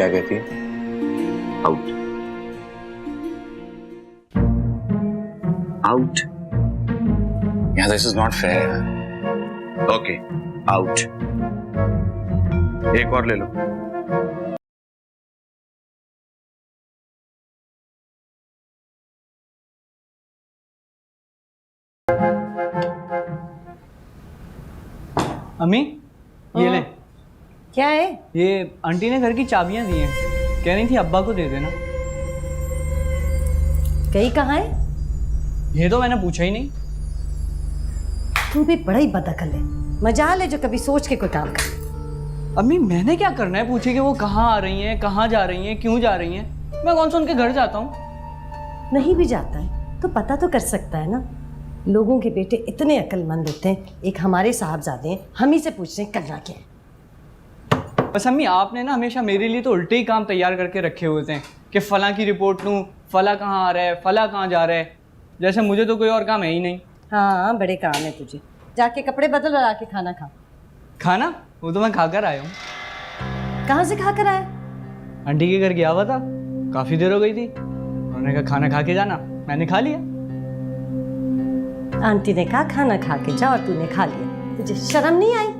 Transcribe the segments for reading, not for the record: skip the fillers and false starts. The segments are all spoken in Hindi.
क्या कहती है? आउट। आउट। यार this is not fair. Okay out. एक और ले लो। अम्मी ये ले। क्या है? ये आंटी ने घर की चाबियां दी हैं, कह रही थी अब्बा को दे देना। गई कहाँ है? ये तो मैंने पूछा ही नहीं। तू भी बड़ा ही बदअकल है, मजाल है जो कभी सोच के कोई काम कर। अम्मी मैंने क्या करना है पूछे कि वो कहाँ आ रही हैं, कहाँ जा रही हैं, क्यों जा रही हैं? मैं कौन सा उनके घर जाता हूँ? नहीं भी जाता है तो पता तो कर सकता है ना। लोगों के बेटे इतने अक्लमंद होते हैं, एक हमारे साहबजादे हैं, हम ही से पूछते हैं करना क्या है। बस अम्मी आपने ना हमेशा मेरे लिए तो उल्टे ही काम तैयार करके रखे हुए थे कि फला की रिपोर्ट लूँ, फला कहाँ आ रहा है, फला कहाँ जा रहा है, जैसे मुझे तो कोई और काम है ही नहीं। हाँ बड़े काम है तुझे, जाके कपड़े बदल और आके खाना खा। खाना वो तो मैं खाकर आया हूँ। कहाँ से खा कर आया? आंटी के घर गया हुआ था, काफ़ी देर हो गई थी, उन्होंने कहा खाना खा के जाना, मैंने खा लिया। आंटी ने कहा खाना खा के जा और तूने खा लिया, तुझे शर्म नहीं आई?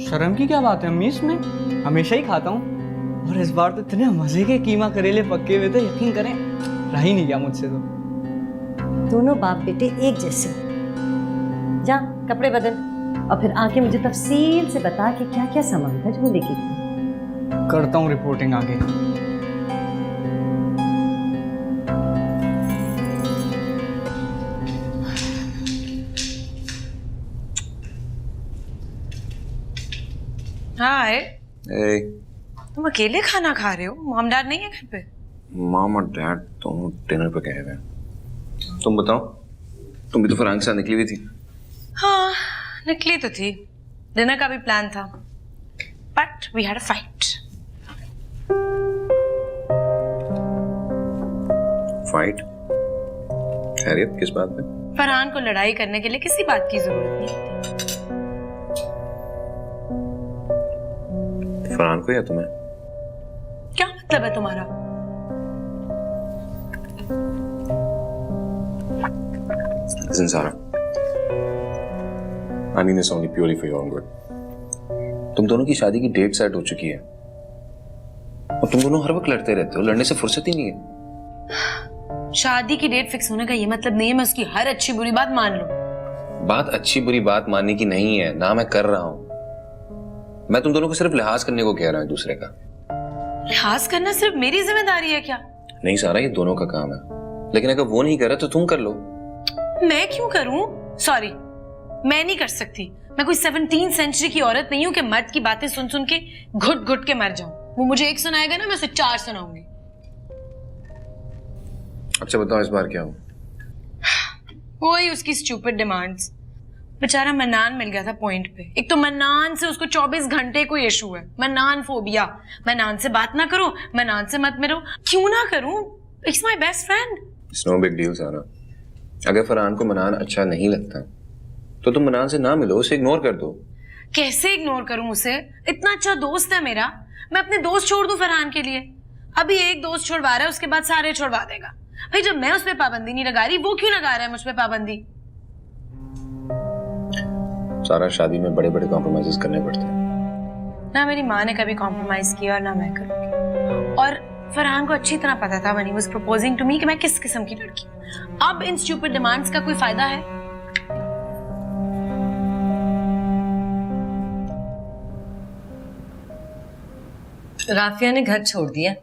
शर्म की क्या बात है अम्मी, इसमें हमेशा ही खाता हूँ और इस बार तो इतने मजे के कीमा करेले पक्के हुए थे, यकीन करें रह ही नहीं गया मुझसे। तो दोनों बाप बेटे एक जैसे। जा कपड़े बदल और फिर आके मुझे तफसील से बता कि क्या क्या सामान था जो लेके गई। करता हूँ रिपोर्टिंग आगे। हाय। Hey, तुम अकेले खाना खा रहे हो? मॉम डैड नहीं है घर पे? मॉम और डैड दोनों डिनर पे गए हुए हैं। तुम बताओ, तुम भी तो फरहान के साथ निकली हुई थी। हाँ निकली तो थी, डिनर का भी प्लान था, but we had a fight. Fight? खैरियत किस बात पे? फरहान को लड़ाई करने के लिए किसी बात की जरूरत नहीं होती। फरहान को या तुम्हें? क्या मतलब है तुम्हारा? Listen, Sarah. I mean this only purely for your own good. तुम दोनों की शादी की डेट सेट हो चुकी है और तुम दोनों हर वक्त लड़ते रहते हो, लड़ने से फुर्सत ही नहीं है। शादी की डेट फिक्स होने का ये मतलब नहीं है मैं उसकी हर अच्छी बुरी बात मान लूं। बात अच्छी बुरी बात मानने की नहीं है ना, मैं कर रहा हूं। मैं तुम दोनों को सिर्फ लिहाज करने को कह रहा हूं दूसरे का। लिहाज करना सिर्फ मेरी जिम्मेदारी है क्या? नहीं सारा, ये दोनों का काम है, लेकिन अगर वो नहीं कर रहा तो तुम कर लो। मैं क्यों करूं? सॉरी, मैं नहीं कर सकती। मैं कोई 17th सेंचुरी की औरत नहीं हूं कि मर्द की बातें सुन सुन के घुट घुट के मर जाऊं। वो मुझे एक सुनाएगा ना, मैं उसे 4 सुनाऊंगी। अच्छा बताओ इस बार क्या हो? वही उसकी स्टूपिड डिमांड्स। बेचारा मन्नान मिल गया था पॉइंट पे। एक तो मन्नान से उसको 24 घंटे कोई इशू है, मन्नान फोबिया। मन्नान से बात ना करो, मन्नान से मत मिलो। क्यों ना करूं? It's my best friend. It's no big deal Sara. अगर फरहान को मनान अच्छा नहीं लगता तो तुम मनान से ना मिलो, उसे इग्नोर कर दो। कैसे इग्नोर करूं उसे? इतना अच्छा दोस्त है मेरा। मैं अपने दोस्त छोड़ दूं फरहान के लिए? अभी एक दोस्त छुड़वा रहा है, उसके बाद सारे छुड़वा देगा। भाई जब मैं उस पर पाबंदी नहीं लगा रही, वो क्यों लगा रहा है मुझ पे पाबंदी? सारा शादी में बड़े बड़े कॉम्प्रोमाइजेस करने पड़ते हैं। ना मेरी माँ ने कभी कॉम्प्रोमाइज किया और ना मैं करूंगी। और फरहान को अच्छी तरह पता था when he was proposing to me कि मैं किस किस्म की लड़की हूं। अब इन स्टूपिड डिमांड्स का कोई फायदा है? राफिया ने घर छोड़ दिया।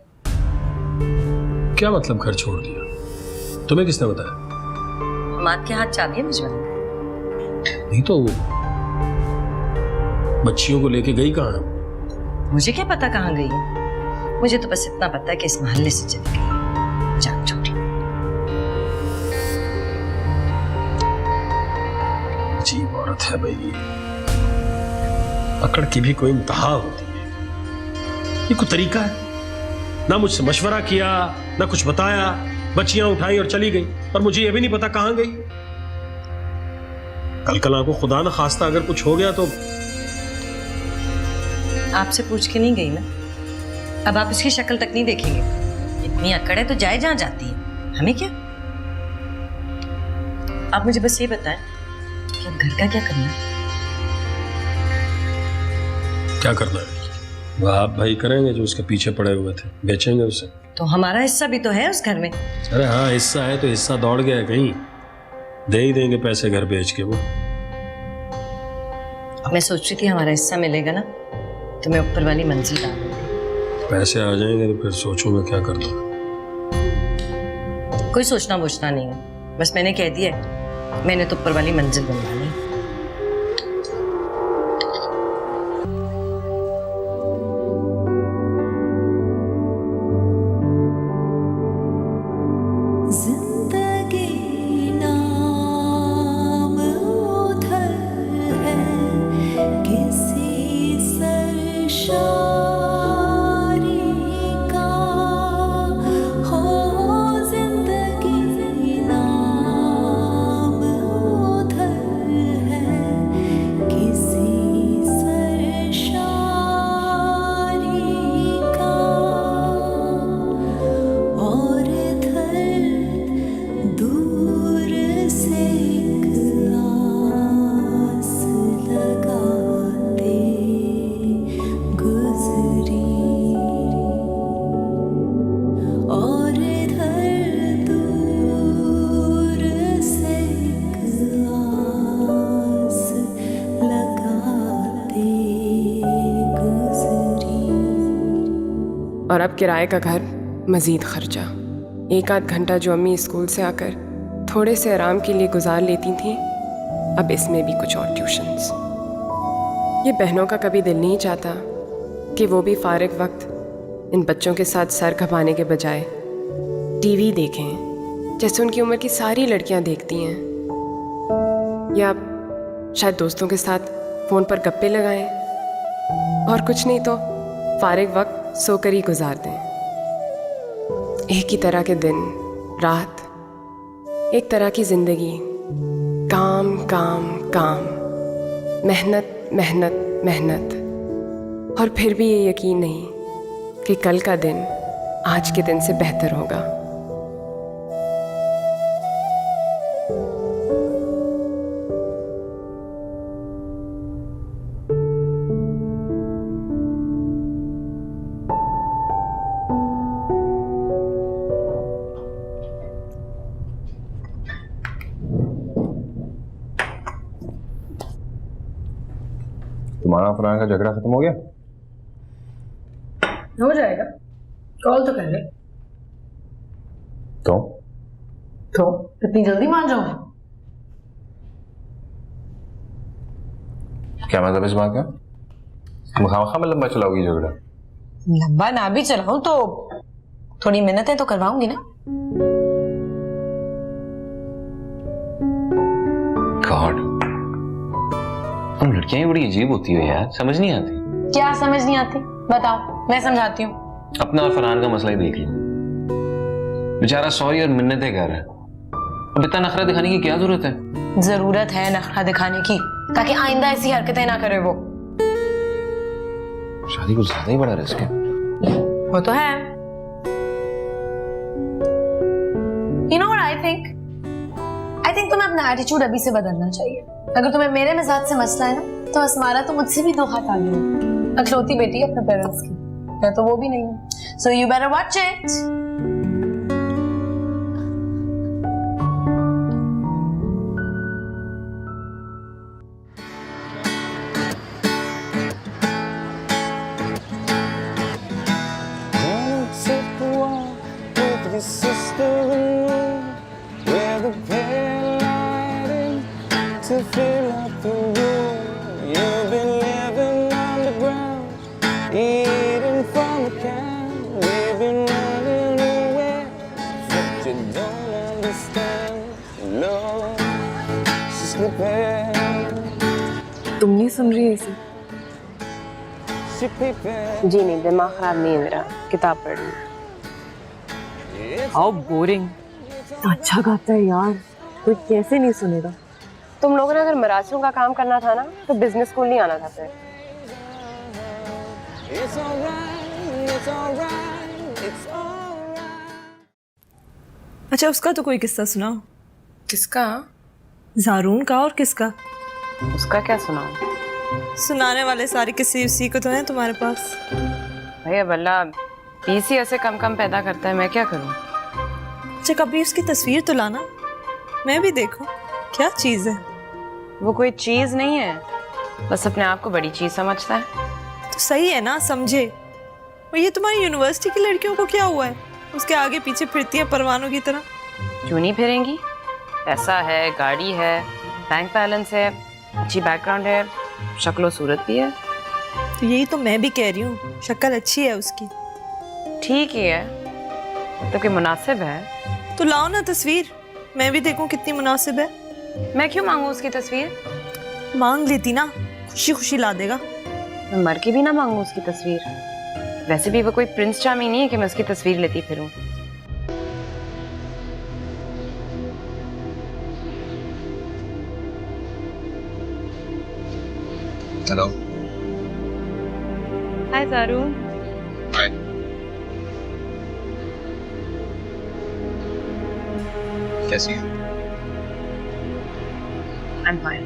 क्या मतलब घर छोड़ दिया? तुम्हें किसने बताया? माँ के हाथ चाबियां भिजवा। नहीं तो बच्चियों को लेके गई कहाँ? मुझे क्या पता कहाँ गई है, मुझे तो बस इतना पता है कि इस मोहल्ले से चली गई। जान छोड़ी। अजीब औरत है भाई, अकड़ की भी कोई इंतहा होती है। ये कोई तरीका है? ना मुझसे मशवरा किया, ना कुछ बताया, बच्चियां उठाई और चली गई, और मुझे ये भी नहीं पता कहां गई। कल को खुदा न खास्ता अगर कुछ हो गया तो। आपसे पूछ के नहीं गई ना? अब आप इसकी शक्ल तक नहीं देखेंगे। इतनी अकड़ है तो जाए जहां जाती है, हमें क्या। आप मुझे बस ये बताएं कि अब घर का क्या करना है? क्या करना है? वो आप भाई करेंगे जो उसके पीछे पड़े हुए थे, बेचेंगे उसे। तो हमारा हिस्सा भी तो है उस घर में। अरे हाँ, हिस्सा है तो हिस्सा दौड़ गया है कहीं, दे ही देंगे पैसे घर बेच के। वो मैं सोच रही थी हमारा हिस्सा मिलेगा ना तो मैं ऊपर वाली मंजिल डाल दूंगी। पैसे आ जाएंगे तो फिर सोचूंगा क्या करना। कोई सोचना वोचना नहीं है, बस मैंने कह दिया है, मैंने तो ऊपर वाली मंजिल बनवानी। और अब किराए का घर, मज़ीद खर्चा। एक आध घंटा जो अम्मी स्कूल से आकर थोड़े से आराम के लिए गुजार लेती थीं, अब इसमें भी कुछ और ट्यूशन्स। ये बहनों का कभी दिल नहीं चाहता कि वो भी फारिग वक्त इन बच्चों के साथ सर खपाने के बजाय टीवी देखें जैसे उनकी उम्र की सारी लड़कियां देखती हैं, या शायद दोस्तों के साथ फ़ोन पर गप्पे लगाएं, और कुछ नहीं तो फारिग वक्त सोकर ही गुजार दें। एक ही तरह के दिन रात, एक तरह की ज़िंदगी, काम काम काम, मेहनत मेहनत मेहनत, और फिर भी ये यकीन नहीं कि कल का दिन आज के दिन से बेहतर होगा। तुम्हारा फरहान का झगड़ा खत्म हो गया? हो जाएगा, कॉल तो कर ले। तो इतनी जल्दी मान जाओ? क्या मतलब इस बात का? तुम खामखा में लंबा चलाओगी झगड़ा? लंबा ना भी चलाऊं तो थोड़ी मिन्नतें तो करवाऊंगी ना। गॉड, तुम लड़कियां ही बड़ी अजीब होती हो यार, समझ नहीं आती। क्या समझ नहीं आती? बताओ, मैं समझाती हूँ। अपना और फरहान का मसला ही देख लो। बेचारा सॉरी और मिन्नतें कर रहा है, अब इतना नखरा दिखाने की क्या जरूरत है? जरूरत है नखरा दिखाने की, ताकि आइंदा ऐसी हरकतें ना करे वो। शादी कुछ ज्यादा ही बड़ा रिस्क है। वो तो है। You know what I think? I think तुम्हें अपना एटीट्यूड अभी से बदलना चाहिए। अगर तुम्हें मेरे मिजाज से मसला है ना, तो अस्मारा तो मुझसे भी 2 हाथ आगे है। अखलौती बेटी है अपने पेरेंट्स की, मैं तो वो भी नहीं हूँ। So you better watch it. To fill up the room, you've been living underground, eating from a can. We've been running away, but you don't understand. Love, she's slipping. तुम नहीं सुन रही इसे? She peeping. जी नहीं, दिमाग खराब नहीं है मेरा, किताब पढ़ रही। How boring. अच्छा गाता है यार, कोई कैसे नहीं सुनेगा। तुम लोगों ने अगर मरासियों का काम करना था ना, तो बिजनेस स्कूल नहीं आना था फिर। It's alright, it's alright, it's alright. अच्छा, उसका तो कोई किस्सा सुनाओ। किसका? जारून का और किसका? उसका क्या सुनाऊं? सुनाने वाले सारे किस्से उसी को तो हैं तुम्हारे पास। भैया बल्ला पीसी ऐसे कम कम पैदा करता है, मैं क्या करूं? अच्छा, कभी उसकी तस्वीर तो लाना, मैं भी देखूं क्या चीज़ है। वो कोई चीज नहीं है, बस अपने आप को बड़ी चीज समझता है। तो सही है ना, समझे। और ये तुम्हारी यूनिवर्सिटी की लड़कियों को क्या हुआ है? उसके आगे पीछे फिरती है परवानों की तरह। क्यों नहीं फिरेंगी? पैसा है, गाड़ी है, बैंक बैलेंस है, अच्छी बैकग्राउंड है, शक्लो सूरत भी है। तो यही तो मैं भी कह रही हूँ, शक्ल अच्छी है उसकी। ठीक ही है, तो क्या मुनासिब है? तो लाओ ना तस्वीर, मैं भी देखूं कितनी मुनासिब है। मैं क्यों मांगू उसकी तस्वीर? मांग लेती ना, खुशी खुशी ला देगा। मैं मर के भी ना मांगू उसकी तस्वीर। वैसे भी वो कोई प्रिंस चार्मिंग नहीं है कि मैं उसकी तस्वीर लेती फिरूं। हेलो। हाय जारून। हाय। कैसी है? I'm fine.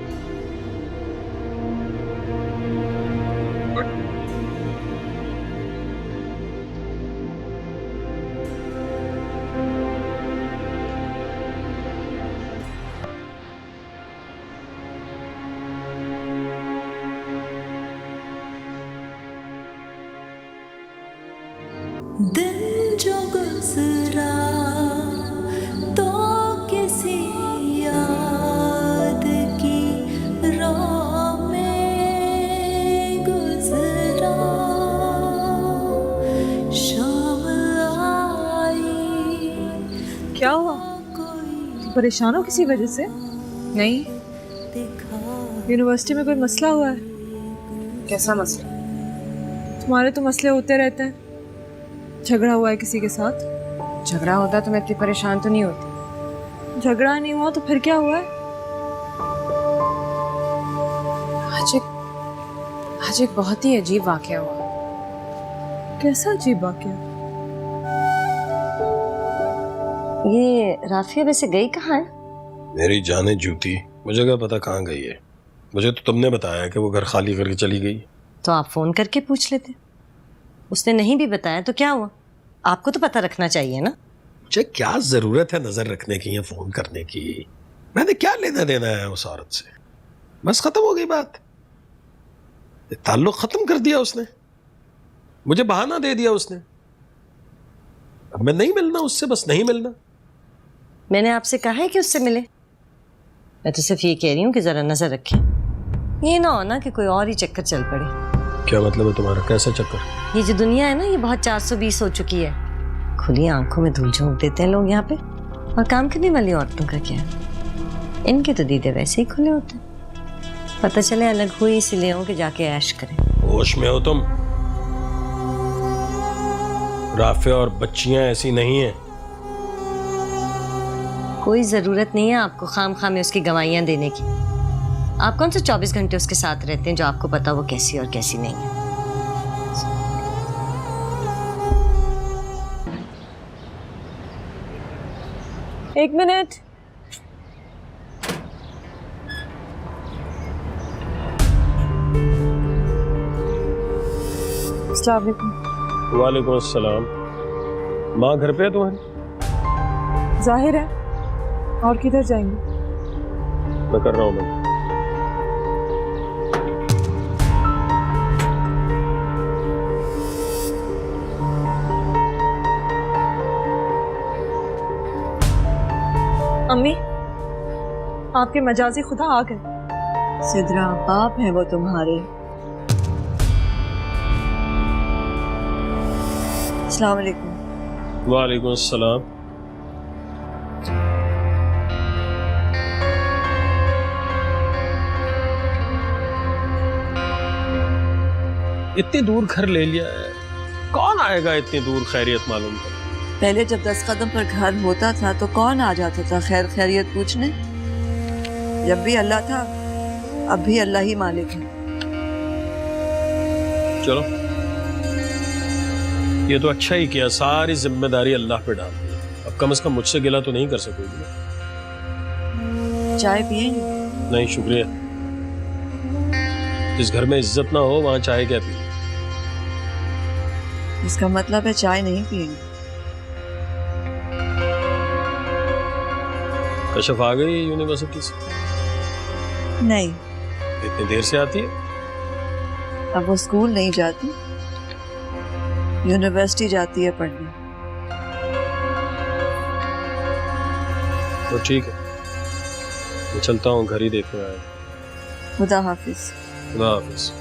दिन जो गुजरा तो किसी याद की राह में गुजरा, शाम आई। क्या हुआ? परेशान हो किसी वजह से? नहीं। यूनिवर्सिटी में कोई मसला हुआ है? कैसा मसला? तुम्हारे तो मसले होते रहते हैं। झगड़ा हुआ है किसी के साथ? झगड़ा होता तो मैं इतनी परेशान तो नहीं होती। झगड़ा नहीं हुआ तो फिर क्या हुआ है? आज एक बहुत ही अजीब वाकया हुआ। कैसा अजीब वाकया? ये राफिया वैसे गई कहाँ है? मेरी जाने जूती, मुझे क्या पता कहाँ गई है। मुझे तो तुमने बताया कि वो घर खाली करके चली गई। तो आप फोन करके पूछ लेते। उसने नहीं भी बताया तो क्या हुआ? आपको तो पता रखना चाहिए ना। मुझे क्या जरूरत है नजर रखने की या फोन करने की? मैंने क्या लेना देना है उस औरत से? बस खत्म हो गई बात। ताल्लुक खत्म कर दिया उसने, मुझे बहाना दे दिया उसने। अब मैं नहीं मिलना उससे, बस नहीं मिलना। मैंने आपसे कहा है कि उससे मिले। मैं तो सिर्फ ये कह रही हूँ कि जरा नजर रखें। ये ना हो ना कि कोई और ही चक्कर चल पड़े। क्या मतलब है तुम्हारा? कैसा चक्कर? ये जो दुनिया है ना, ये बहुत 420 हो चुकी है। खुली आंखों में धूल झोंक देते हैं लोग यहाँ पे। और काम करने वाली औरतों का क्या? इनके तो दीदे वैसे ही खुले होते हैं। पता चले अलग हुई इसलिए हो कि जाके ऐश करें। होश में हो तुम? राफिया और बच्चियां ऐसी नहीं हैं। कोई जरूरत नहीं है आपको खामखा में उसकी गवाहियां देने की। आप कौन से 24 घंटे उसके साथ रहते हैं जो आपको पता वो कैसी और कैसी नहीं है? एक मिनट। अस्सलाम वालेकुम। वालेकुम अस्सलाम। माँ घर पे है तुम्हारी? जाहिर है, और किधर जाएंगे? मैं कर रहा हूँ। मैं अम्मी, आपके मजाजी खुदा आ गए। सिद्रा बाप है वो तुम्हारे। अस्सलाम वालेकुम। वालेकुम अस्सलाम। इतनी दूर घर ले लिया है, कौन आएगा इतनी दूर खैरियत मालूम कर? पहले जब 10 कदम पर घर होता था तो कौन आ जाता था खैर खैरियत पूछने? जब भी अल्लाह था, अब भी अल्लाह ही मालिक है। चलो ये तो अच्छा ही किया, सारी जिम्मेदारी अल्लाह पे डाल दी। अब कम से कम मुझसे गिला तो नहीं कर सकोगी ना? चाय पिएंगे? नहीं शुक्रिया। जिस घर में इज्जत ना हो वहां चाय क्या पी? इसका मतलब है चाय नहीं पिएंगे। कशफ आ गई यूनिवर्सिटी से? नहीं, इतनी देर से आती है? अब वो स्कूल नहीं जाती, यूनिवर्सिटी जाती है पढ़ने। तो ठीक है, मैं चलता हूँ, घर ही देखने आया। खुदा हाफिज। खुदा हाफिज।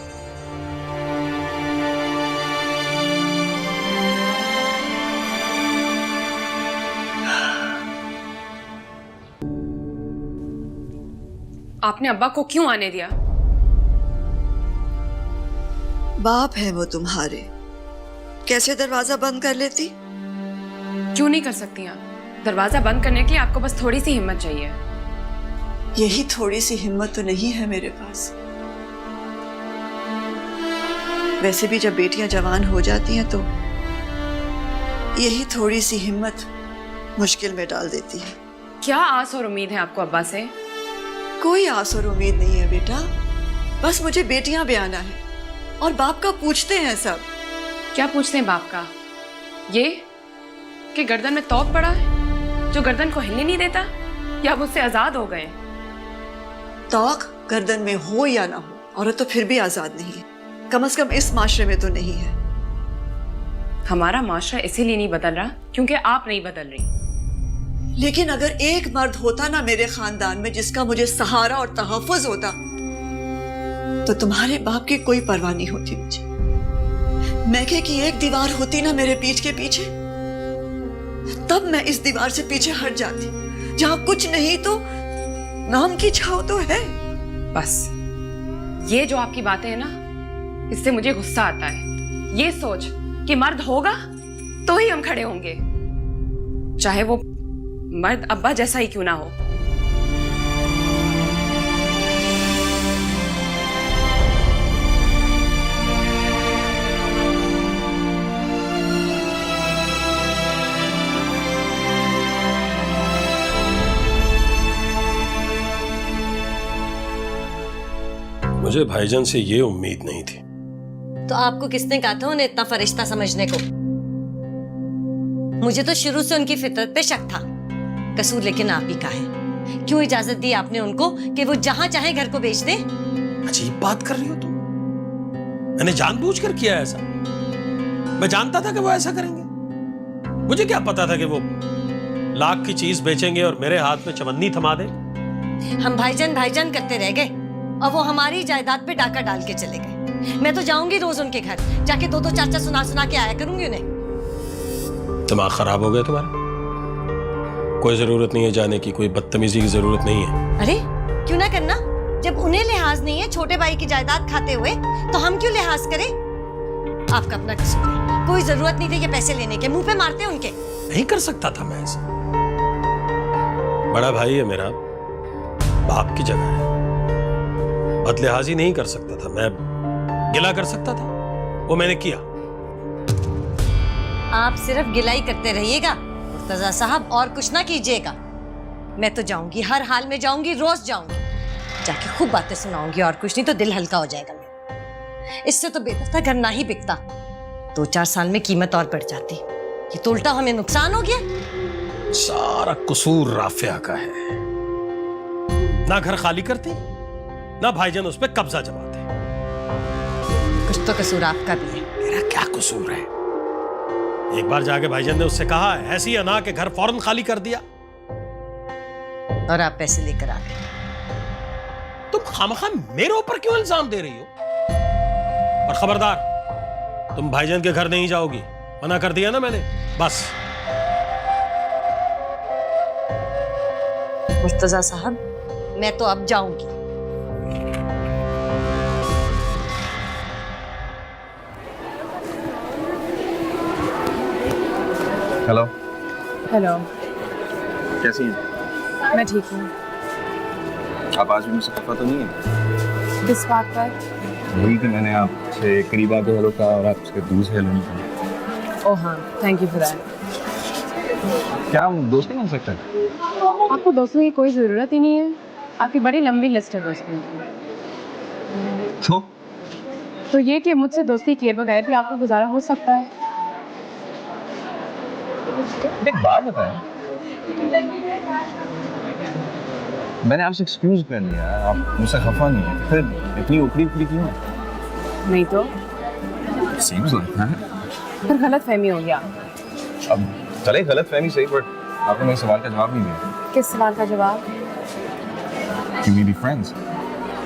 आपने अब्बा को क्यों आने दिया? बाप है वो तुम्हारे, कैसे दरवाजा बंद कर लेती? क्यों नहीं कर सकती आप? दरवाजा बंद करने के लिए आपको बस थोड़ी सी हिम्मत चाहिए। यही थोड़ी सी हिम्मत तो नहीं है मेरे पास। वैसे भी जब बेटियां जवान हो जाती हैं तो यही थोड़ी सी हिम्मत मुश्किल में डाल देती है। क्या आस और उम्मीद है आपको अब्बा से? कोई आस और उम्मीद नहीं है बेटा, बस मुझे बेटियां ब्याना है और बाप का पूछते हैं सब। क्या पूछते हैं बाप का? ये कि गर्दन में तौक पड़ा है जो गर्दन को हिलने नहीं देता, या आप उससे आजाद हो गए? तौक गर्दन में हो या ना हो, औरत तो फिर भी आजाद नहीं है, कम से कम इस माशरे में तो नहीं है। हमारा माशरा इसीलिए नहीं बदल रहा क्योंकि आप नहीं बदल रही। लेकिन अगर एक मर्द होता ना मेरे खानदान में जिसका मुझे सहारा और तहफ्फुज होता, तो तुम्हारे बाप की कोई परवाह नहीं होती मुझे। मैके की एक दीवार होती ना मेरे पीठ के पीछे, तब मैं इस दीवार से पीछे हट जाती। जहां कुछ नहीं तो नाम की छाव तो है। बस ये जो आपकी बातें हैं ना, इससे मुझे गुस्सा आता है। ये सोच कि मर्द होगा तो ही हम खड़े होंगे, चाहे वो मर्द अब्बा जैसा ही क्यों ना हो। मुझे भाईजान से ये उम्मीद नहीं थी। तो आपको किसने कहा था उन्हें इतना फरिश्ता समझने को? मुझे तो शुरू से उनकी फितरत पे शक था। कसूर लेकिन आप ही का है। क्यों इजाजत दी आपने उनको कि वो जहां चाहे घर को बेच दे? अजीब बात कर रही हो तुम। मैंने जानबूझकर किया ऐसा। मैं जानता था कि वो ऐसा करेंगे। मुझे क्या पता था कि वो लाख की चीज बेचेंगे और मेरे हाथ में चवन्नी थमा दे। हम भाईजान भाईजान करते रह गए और वो हमारी जायदाद पे डाका डाल के चले गए। मैं तो जाऊंगी रोज उनके घर, जाके दो दो चार चार सुना सुना के आया करूंगी उन्हें। दिमाग खराब हो गया तुम्हारा? कोई जरूरत नहीं है जाने की, कोई बदतमीजी की जरूरत नहीं है। अरे क्यों ना करना, जब उन्हें लिहाज नहीं है छोटे भाई की जायदाद खाते हुए, तो हम क्यों लिहाज करें? आपका अपना कसूर है, कोई जरूरत नहीं थी ये पैसे लेने के, मुंह पे मारते उनके। नहीं कर सकता था मैं ऐसा। बड़ा भाई है मेरा, बाप की जगह है, बदलिहाजी नहीं कर सकता था। मैं गिला कर सकता था, वो मैंने किया। आप सिर्फ गिलाई करते रहिएगा मुर्तजा साहब, और कुछ ना कीजिएगा। मैं तो जाऊंगी, हर हाल में जाऊंगी, रोज जाऊंगी, जाके खूब बातें सुनाऊंगी, और कुछ नहीं तो दिल हल्का हो जाएगा मेरा। इससे तो बेहतर था घर ना ही बिकता, 2-4 साल में कीमत और बढ़ जाती। ये तो उल्टा हमें नुकसान हो गया। सारा कसूर राफिया का है। ना घर खाली करती, ना भाईजान उस पर कब्जा जमाते। कुछ तो कसूर आपका भी है। मेरा क्या कसूर है? एक बार जाके भाईजान ने उससे कहा ऐसी अना के घर फौरन खाली कर दिया, और आप पैसे लेकर आ गए। तुम खामखा मेरे ऊपर क्यों इल्जाम दे रही हो? और खबरदार, तुम भाईजान के घर नहीं जाओगी, मना कर दिया ना मैंने, बस। मुर्तजा साहब, मैं तो अब जाऊंगी। हेलो। हेलो, कैसी हैं? मैं ठीक हूँ। आप आज भी मुझसे खफा तो नहीं है? किस बात पर? वही कि मैंने आपसे करीब आके हेलो कहा और आपसे दूर से हेलो नहीं कहा। ओह हाँ, थैंक यू फॉर दैट। क्या हम दोस्त नहीं बन सकते? आपको दोस्तों की कोई ज़रूरत ही नहीं है। आपकी बड़ी लंबी लिस्ट है दोस्तों की। तो ये कि मुझसे दोस्ती किए बगैर भी आपका गुजारा हो सकता है। एक बात बताएं, मैंने आपसे एक्सक्यूज कर लिया, आप मुझसे खफा नहीं है, फिर इतनी ऊपरी ऊपरी क्यों है? नहीं तो सीम्स लाइक दैट। फिर गलत फहमी हो गया। अब चले गलत फहमी सही, बट आपने मेरे सवाल का जवाब नहीं दिया। किस सवाल का जवाब? Can we be friends?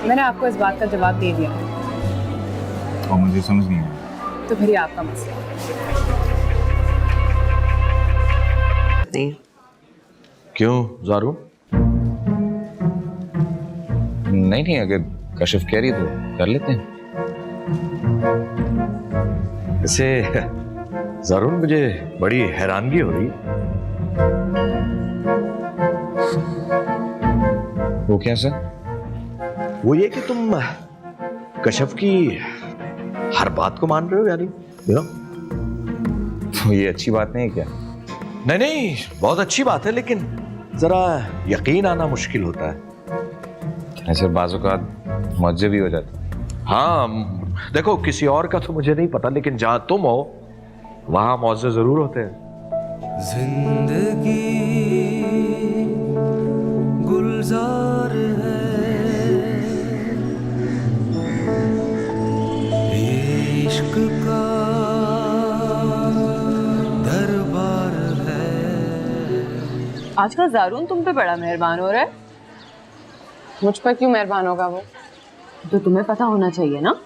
मैंने आपको इस बात का जवाब दे दिया, और मुझे समझ नहीं आया। तो फिर ये आपका मसला। नहीं क्यों ज़ारू? नहीं, अगर कशिफ कह रही तो कर लेते हैं। वैसे ज़ारू, मुझे बड़ी हैरानगी हो रही। वो क्या सर? वो ये कि तुम कशफ की हर बात को मान रहे हो, यानी तो ये अच्छी बात नहीं है क्या? नहीं, बहुत अच्छी बात है, लेकिन जरा यकीन आना मुश्किल होता है। ऐसे बाज़-औक़ात मुअज्जब भी हो जाता है। हाँ, देखो किसी और का तो मुझे नहीं पता, लेकिन जहां तुम हो वहां मौजे जरूर होते हैं। जिंदगी गुलजार है, ये इश्क का दरबार है। आजकल ज़ारून तुम पे बड़ा मेहरबान हो रहा है। मुझ पर क्यों मेहरबान होगा वो? तो तुम्हें पता होना चाहिए ना।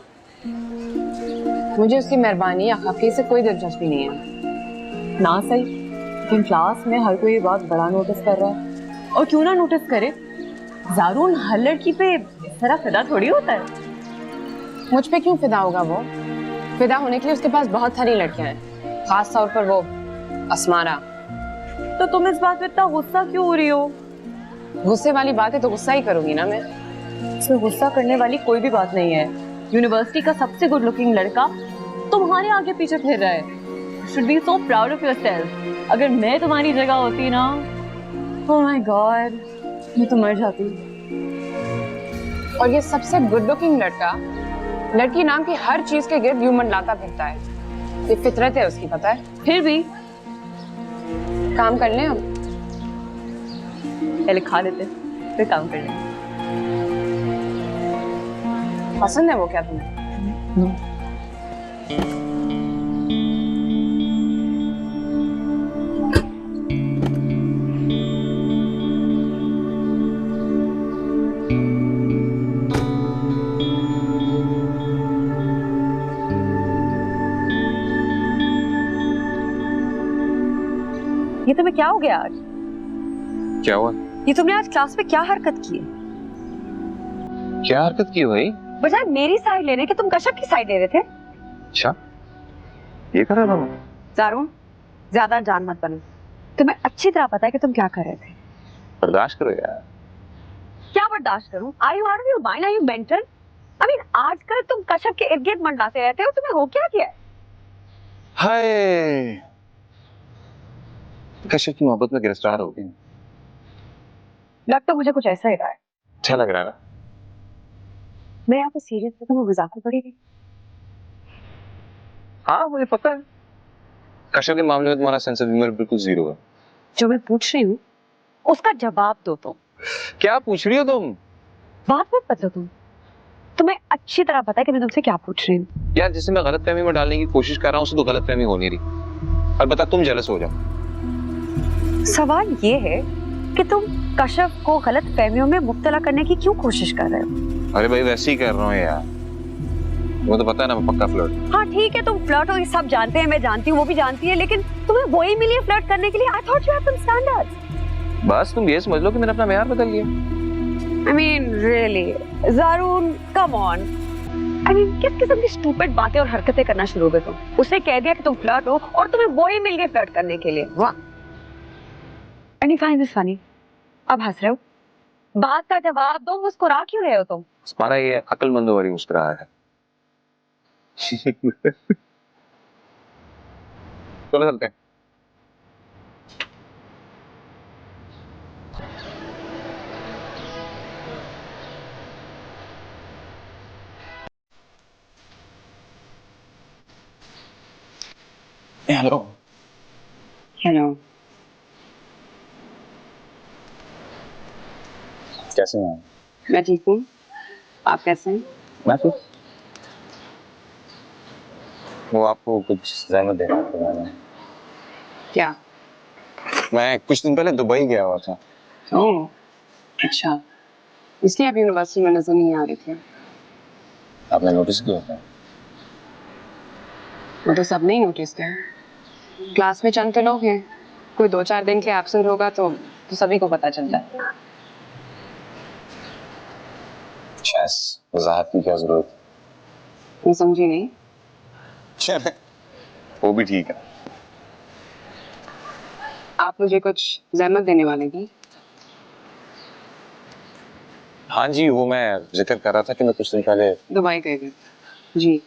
मुझे उसकी मेहरबानी या खफी से कोई दिलचस्पी नहीं है। ना सही, लेकिन क्लास में हर कोई ये बात बड़ा नोटिस कर रहा है। और क्यों ना नोटिस करे, ज़ारून हर लड़की पे इस तरह फिदा थोड़ी होता है। मुझ पे क्यों फिदा होगा वो? फिदा होने के लिए उसके पास बहुत सारी लड़कियां हैं, खास तौर पर वो अस्मारा। तो तुम इस बात पे इतना गुस्सा क्यों हो रही हो? गुस्से वाली बात है तो गुस्सा ही करूंगी ना मैं। इसमें गुस्सा करने वाली कोई भी बात नहीं है। यूनिवर्सिटी का सबसे गुड लुकिंग लड़का तुम्हारे आगे पीछे फिर रहा है। Should be so proud of yourself. अगर मैं तुम्हारी जगह होती ना, ओह माय गॉड, मैं तो मर जाती। और ये सबसे गुड लुकिंग लड़का लड़की नाम की हर चीज के गिर्द यूं मंडलाता फिरता है। ये फितरत है उसकी, पता है। फिर भी काम कर लें हम। पहले खा लेते फिर काम कर लेंगे। पसंद है वो क्या तुम्हें? ये तुम्हें क्या हो गया आज? क्या हुआ? ये तुमने आज क्लास में क्या हरकत की है? क्या हरकत की भाई? बजाय मेरी साइड लेने के तुम कश्यप की साइड ले रहे थे। अच्छा, ये कर रहा था मैं। ज़ारून, ज्यादा जान मत बनो। तुम्हें अच्छी तरह पता है कि तुम क्या कर रहे थे। बर्दाश्त करो यार। क्या बर्दाश्त करूं? Are you out of your mind? Are you mental? I mean, आजकल तुम कश्यप के इर्द गिर्द मंडलाते रहते हो, तुम्हें हो क्या गया है? हाय, कश्यप की मोहब्बत में गिरफ्तार हो गई। लग तो मुझे कुछ ऐसा ही रहा है। अच्छा लग रहा है ना? मैं यहाँ पे सीरियस हूँ, तुम्हें मजाक में पड़ेगी। हाँ, मुझे पता है। कश्यप के मामले में तुम्हारा सेंस ऑफ ह्यूमर बिल्कुल जीरो है। जो मैं पूछ रही हूँ उसका जवाब दो तुम। क्या पूछ रही हो तुम? बात मत बदलो तुम। तुम्हें अच्छी तरह पता है कि मैं तुमसे क्या पूछ रही हूँ। यार, जिसे मैं गलतफहमी में डालने की कोशिश कर रहा हूँ उसे तो गलतफहमी हो नहीं रही। और बता, तुम जेलस हो जाओ। सवाल ये है कि तुम कश्यप को गलत फहमियों में मुब्तला करने की क्यों कोशिश कर रहे हो? अरे भाई, वैसे ही कर रहा हूँ यार। तुम्हें तो पता है ना, मैं पक्का फ्लर्ट। हाँ ठीक है, तुम फ्लर्ट हो, ये सब जानते हैं, मैं जानती हूँ, वो भी जानती है, लेकिन तुम्हें वही मिली है फ्लर्ट करने के लिए। I thought you have some standards. बस तुम ये समझ लो कि मैंने अपना मेयार बदल लिया। I mean, really, ज़ारून, come on. I mean, किस किस्म की स्टूपिड बातें और हरकतें करना शुरू हो गए तुम? उसने कह दिया कि तुम फ्लर्ट हो और तुम्हें वो ही मिल गए फ्लर्ट करने के लिए। वाह। And you find this funny? अब हंस रहे हो? बात का जवाब दो, मुस्कुरा क्यों रहे हो तुम? तुम्हारा ये अक्लमंदों वाली मुस्कुराहट है। चलो चलते हैं। हेलो। हेलो। कैसे हैं? मैं ठीक हूँ, आप कैसे हैं? मैं तो वो आपको कुछ ज़हमत दे रहा था मैंने। क्या? मैं कुछ दिन पहले दुबई गया हुआ था। ओह, अच्छा, इसलिए आप यूनिवर्सिटी में नजर नहीं आ रहे थे। आपने नोटिस किया था? वो तो सब नहीं नोटिस किया। क्लास में चंद तो लोग हैं, कोई 2-4 दिन के एब्सेंट होगा तो सभी को पता चलता है। वजाहत की क्या जरूरत? ये समझी नहीं? चले, वो भी ठीक है। आप मुझे कुछ जहमत देने वाले थे? हाँ जी, वो मैं जिक्र कर रहा था कि मैं कुछ दिन पहले दुबई गए थे जी,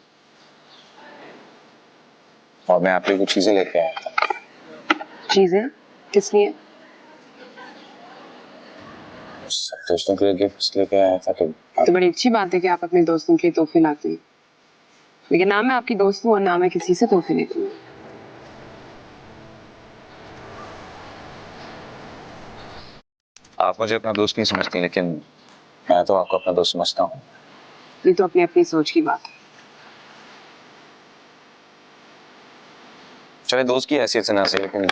और मैं आपके कुछ चीजें लेके आया था। चीजें किस लिए? सब दोस्तों के लिए गिफ्ट लेके आया था। तो बड़ी अच्छी बात है कि आप अपने दोस्तों के लिए तोहफे लाते हैं, लेकिन ना मैं आपकी दोस्त हूँ और ना मैं किसी से तोहफे लेती हूँ। आप मुझे अपना दोस्त नहीं समझती, लेकिन मैं तो आपको अपना दोस्त समझता हूँ। ये तो अपनी अपनी सोच की बात है। चले दोस्त की हैसियत से ना सही, लेकिन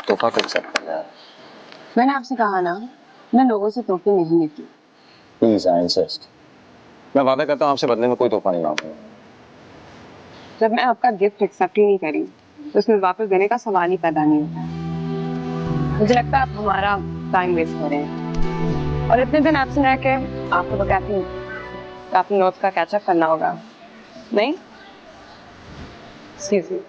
तोहफा कुछ सकता है। मैंने आपसे कहा ना, मैं लोगों से तोहफे नहीं लेती। Please I insist. मैं वादा करता हूँ आपसे बदले में कोई तोहफा नहीं लाऊंगा। जब मैं आपका गिफ्ट एक्सेप्ट ही नहीं करी तो उसमें वापस देने का सवाल ही पैदा नहीं होता। मुझे लगता है आप हमारा टाइम वेस्ट कर रहे हैं, और इतने दिन आपसे रह के आपको तो काफी नोट्स का कैचअप करना होगा, नहीं? Excuse me.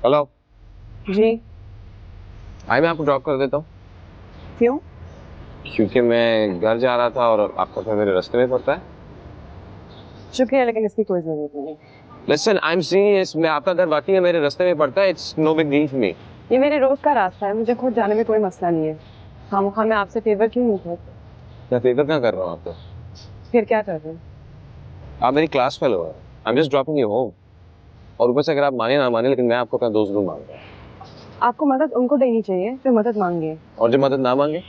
हेलो। जी, आई मैं आपको ड्रॉप कर देता हूँ। क्यों? क्योंकि मैं घर जा रहा था और आपका घर मेरे रास्ते में पड़ता है। शुक्रिया, लेकिन इसकी कोई जरूरत नहीं। लिसन, आई एम सीरियस, मैं आपका घर वाकई में मेरे रास्ते में पड़ता है। It's no big deal for me. ये मेरे रोज का रास्ता है, मुझे खुद जाने में कोई मसला नहीं है। खामोखा मैं आपसे फेवर क्यों नहीं कर? मैं फेवर क्या कर रहा हूँ आपको? फिर क्या कर रहे हैं? आप मेरी क्लास फेलो हो। I am just dropping you home. और ऊपर से अगर आप माने ना माने, लेकिन मैं आपको अपना दोस्त ढूंढ मांग रहा हूँ। आपको मदद उनको देनी चाहिए जो मदद मांगे, और जो मदद ना मांगे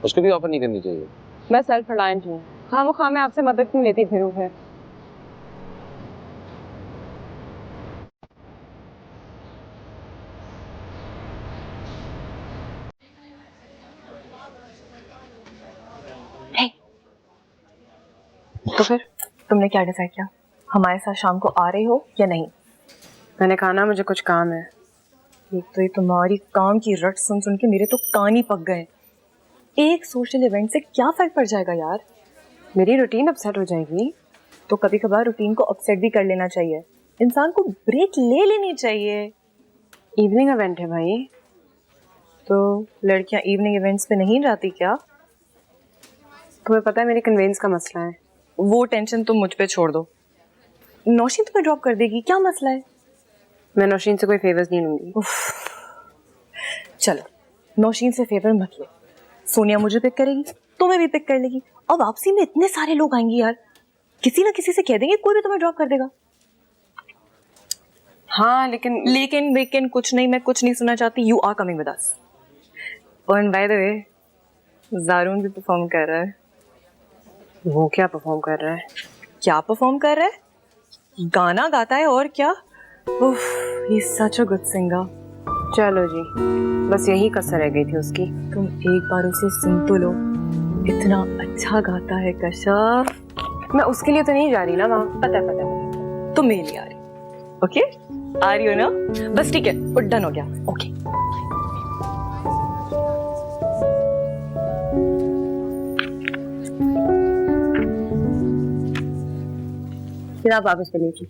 उसको भी ऑफर नहीं करनी चाहिए। मैं सेल्फ रिलायंट हूँ, खामोखा मैं आपसे मदद क्यों लेती फिरूं फिर? तो फिर तुमने क्या डिसाइड किया? हमारे साथ शाम को आ रहे हो या नहीं? मैंने कहा ना मुझे कुछ काम है। एक तो ये तुम्हारी काम की रट सुन सुन के मेरे तो कान ही पक गए। एक सोशल इवेंट से क्या फर्क पड़ जाएगा यार? मेरी रूटीन अपसेट हो जाएगी। तो कभी कभार रूटीन को अपसेट भी कर लेना चाहिए, इंसान को ब्रेक ले लेनी चाहिए। इवनिंग इवेंट है भाई। तो लड़कियां इवनिंग इवेंट्स पे नहीं जाती क्या? तुम्हें पता है मेरी कन्वेंस का मसला है। वो टेंशन तुम मुझ पे छोड़ दो, नौशीन तुम्हें ड्रॉप कर देगी, क्या मसला है? मैं नौशीन से कोई फेवर्स नहीं लूंगी। चलो नौशीन से फेवर मत लो, सोनिया मुझे पिक करेगी, तुम्हें भी पिक कर लेगी, और वापसी में इतने सारे लोग आएंगे यार, किसी ना किसी से कह देंगे, कोई भी तुम्हें ड्रॉप कर देगा। हाँ लेकिन कुछ नहीं, मैं कुछ नहीं सुनना चाहती। You are coming with us. और बाय द वे ज़ारून भी परफॉर्म कर रहा है। वो क्या परफॉर्म कर रहा है? क्या परफॉर्म कर रहा है? गाना गाता है और क्या। उफ, he is such a good singer. चलो जी, बस यही कसर रह गई थी उसकी। तुम एक बार उसे सुन तो लो, इतना अच्छा गाता है कश्यप। मैं उसके लिए तो नहीं जा रही ना वहाँ। पता है तो मेरे लिए आ रही, ओके? आ रही हो ना? बस ठीक है, डन हो गया, ओके। फिर आप वापस कर लीजिए।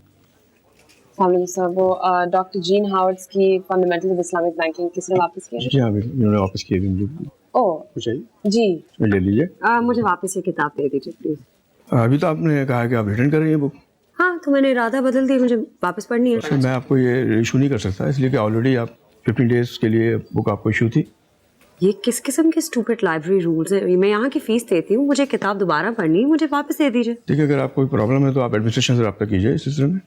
सर वो डॉक्टर जीन हावर्ड्स की फंडामेंटल्स ऑफ इस्लामिक बैंकिंग किसने वापस किया? जी हाँ, उन्होंने वापस किए मुझे। ओह कुछ चाहिए? जी ले लीजिए। मुझे वापस ये किताब दे दीजिए प्लीज। अभी तो आपने कहा कि आप रिटर्न कर रही हैं बुक। हाँ तो मैंने इरादा बदल दिया, मुझे वापस पढ़नी है। मैं आपको ये इशू नहीं कर सकता, इसलिए कि ऑलरेडी आप 15 डेज के लिए बुक आपको इशू थी। ये किस किस्म के स्टूपिड लाइब्रेरी रूल्स हैं? मैं यहाँ की फीस देती हूँ, मुझे किताब दोबारा पढ़नी है, मुझे वापस दे दीजिए। ठीक है, अगर आपको कोई प्रॉब्लम है तो आप एडमिनिस्ट्रेशन से रब्ता कीजिए इस सिलसिले में।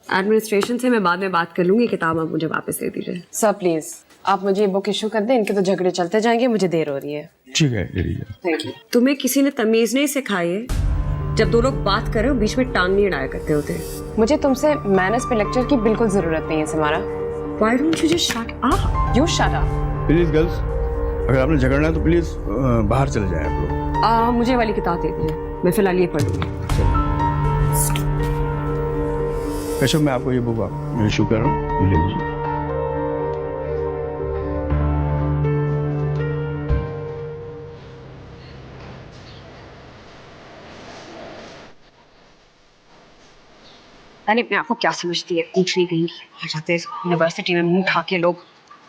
एडमिनिस्ट्रेशन से मैं बाद में बात कर लूंगी, किताब आप मुझे वापस दे दीजिए। सर प्लीज आप मुझे ये बुक इशू कर दें, इनके तो झगड़े चलते जाएंगे, मुझे देर हो रही है। ठीक है, ले लीजिए। Thank you. तुम्हें किसी ने तमीज नहीं सिखाई है? जब दो लोग बात कर रहे हो बीच में टांग नहीं अड़ाया करते होते। मुझे तुमसे मैनर्स पे लेक्चर की बिल्कुल जरूरत नहीं है Samara. Why don't you just shut up? You shut up. Please girls, अगर आपने झगड़ना है तो प्लीज बाहर चले जाएं आप लोग। मुझे वाली किताब दे दीजिए, मैं फिलहाल ये पढ़ लूंगी। कैशव, मैं आपको ये बुक इशू कर रहा हूँ, ले लीजिए। मैंने अपने आप को क्या समझती है, कुछ नहीं कहेंगी। आ जाते यूनिवर्सिटी में मुंह उठा के लोग।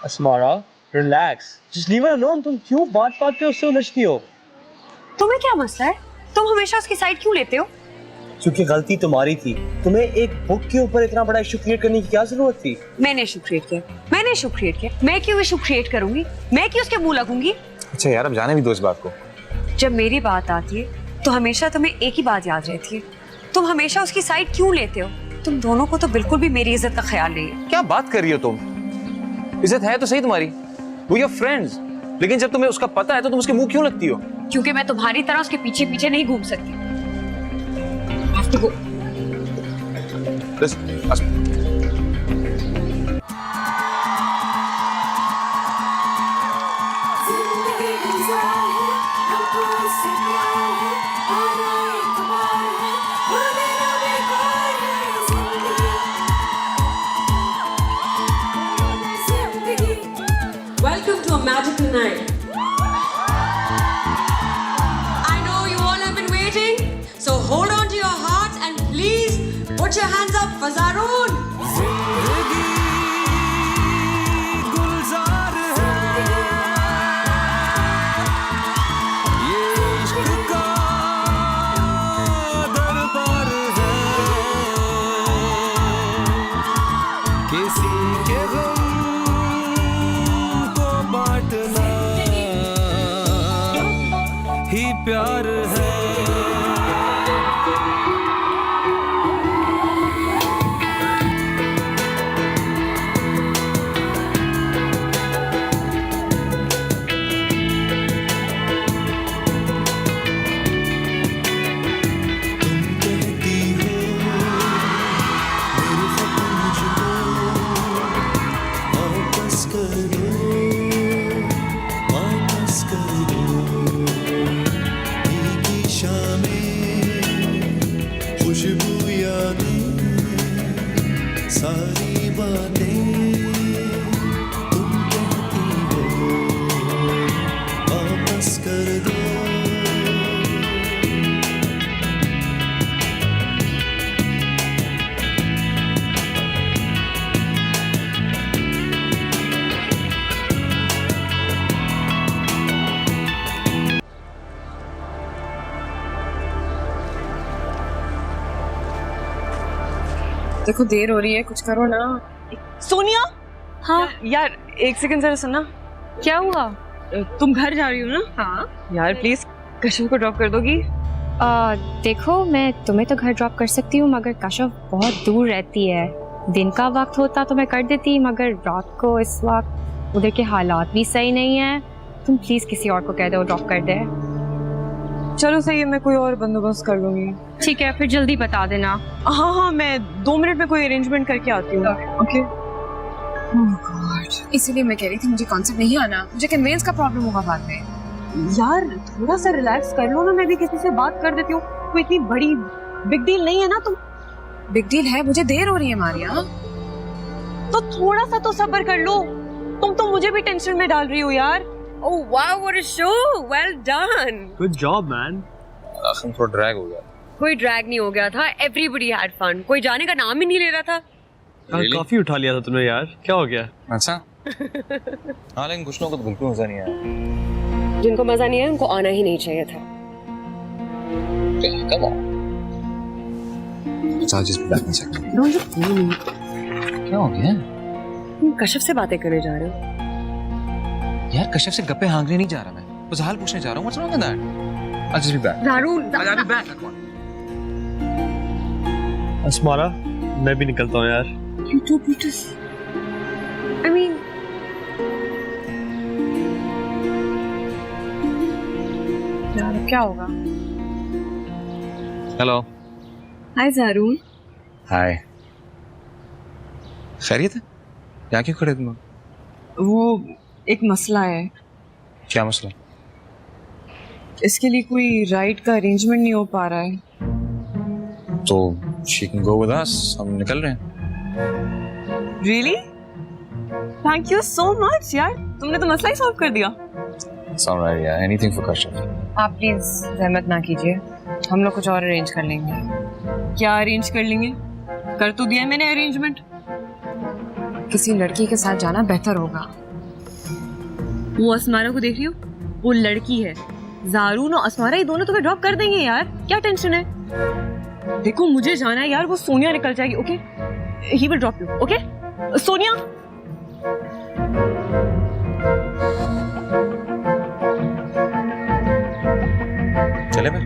Asmara, relax, just leave her alone. तुम क्यों बात-बात पे उससे उलझती हो? तुम्हें क्या मसला है? तुम हमेशा उसकी साइड क्यों लेते हो? क्योंकि गलती तुम्हारी थी। तुम्हें एक बुक के ऊपर इतना बड़ा इशू क्रिएट करने की क्या जरूरत थी? मैंने इशू क्रिएट किया, मैंने इशू क्रिएट किया। मैं क्यों इशू क्रिएट करूंगी? मैं क्यों उसके मुंह लगूंगी? अच्छा यार, अब जाने भी दो इस बात को। जब मेरी बात आती है तो हमेशा तुम्हें एक ही बात याद रहती है, तुम हमेशा उसकी साइड क्यों लेते हो? तुम दोनों को तो बिल्कुल भी मेरी इज्जत का ख्याल नहीं है। क्या बात कर रही हो तुम? इज्जत है तो सही तुम्हारी, वो योर फ्रेंड्स, लेकिन जब तुम्हें उसका पता है तो तुम उसके मुंह क्यों लगती हो? क्योंकि मैं तुम्हारी तरह उसके पीछे पीछे नहीं घूम सकती। Have to go. Welcome to a magical night. I know you all have been waiting, so hold on to your hearts and please put your hands up for Zaroon. गुलजार है ये इश्क का दरबार है किसी के गम को बांटना ही प्यार है खुशबू यादें सारी बातें तुम कहती हो वापस कर दो। देखो देर हो रही है, कुछ करो ना। सोनिया, हाँ यार एक सेकंड जरा सुनना। क्या हुआ? तुम घर जा रही हो ना? हाँ यार प्लीज कशव को ड्रॉप कर दोगी? देखो मैं तुम्हें तो घर ड्रॉप कर सकती हूँ, मगर कशव बहुत दूर रहती है। दिन का वक्त होता तो मैं कर देती, मगर रात को इस वक्त उधर के हालात भी सही नहीं है। तुम प्लीज किसी और को कह दो ड्रॉप कर दे। चलो सही है, मैं कोई और बंदोबस्त कर लूंगी। ठीक है, फिर जल्दी बता देना। हाँ हाँ, मैं 2 मिनट में कोई अरेंजमेंट करके आती हूँ। ओके। इसीलिए मैं कह रही थी मुझे कॉन्सेप्ट नहीं आना, मुझे कन्वेंस का प्रॉब्लम होगा बाद में। यार थोड़ा सा रिलैक्स कर लो ना, मैं भी किसी से बात कर देती हूँ। कोई इतनी बड़ी बिग डील नहीं है ना तुम। बिग डील है, मुझे देर हो रही है मारिया। तो थोड़ा सा तो सब्र कर लो, तुम तो मुझे भी टेंशन में डाल रही हो यार। Oh wow, what a show, well done. Good job man. आखिर थोड़ा ड्रैग हो गया। कोई ड्रैग नहीं हो गया था, एवरीबडी हैड फन। कोई जाने का नाम ही नहीं ले रहा था। Really? काफी उठा लिया था तुमने यार, क्या हो गया? अच्छा हाँ, लेकिन कुछ लोगों को तो बिल्कुल मजा नहीं आया। जिनको मजा नहीं आया उनको आना ही नहीं चाहिए था। Come on. I'll just be back in a second. क्या हो गया? तुम कश्यप से बातें करने जा रहे हो? यार कश्यप से गप्पे हाँकने नहीं जा रहा मैं, बस हाल पूछने जा रहा हूँ। What's wrong with that? I'll just be back. I'll be back. Asmara, मैं भी निकलता हूँ यार। You too, Brutus. I mean, यार क्या होगा? Hello. हाय ज़ारून। Hi. खैरियत है? यहाँ क्यों खड़े तुम? वो एक मसला है, क्या मसला? इसके लिए कोई राइड का अरेंजमेंट नहीं हो पा रहा है। तो she can go with us. हम निकल रहे हैं। Really? Thank you so much यार, तुमने तो मसला ही सॉल्व कर दिया। It's alright, yeah. Anything for Kashyap. आप प्लीज जहमत ना कीजिए, हम लोग कुछ और अरेंज कर लेंगे। क्या अरेंज कर लेंगे? कर तो दिया मैंने अरेंजमेंट। किसी लड़की के साथ जाना बेहतर होगा। वो अस्मारा को देख रही हो? वो लड़की है। ज़ारून और अस्मारा ये दोनों तुम्हें ड्रॉप कर देंगे यार, क्या टेंशन है? देखो मुझे जाना है यार, वो सोनिया निकल जाएगी। Okay, he will drop you. Okay Sonia. चले फिर।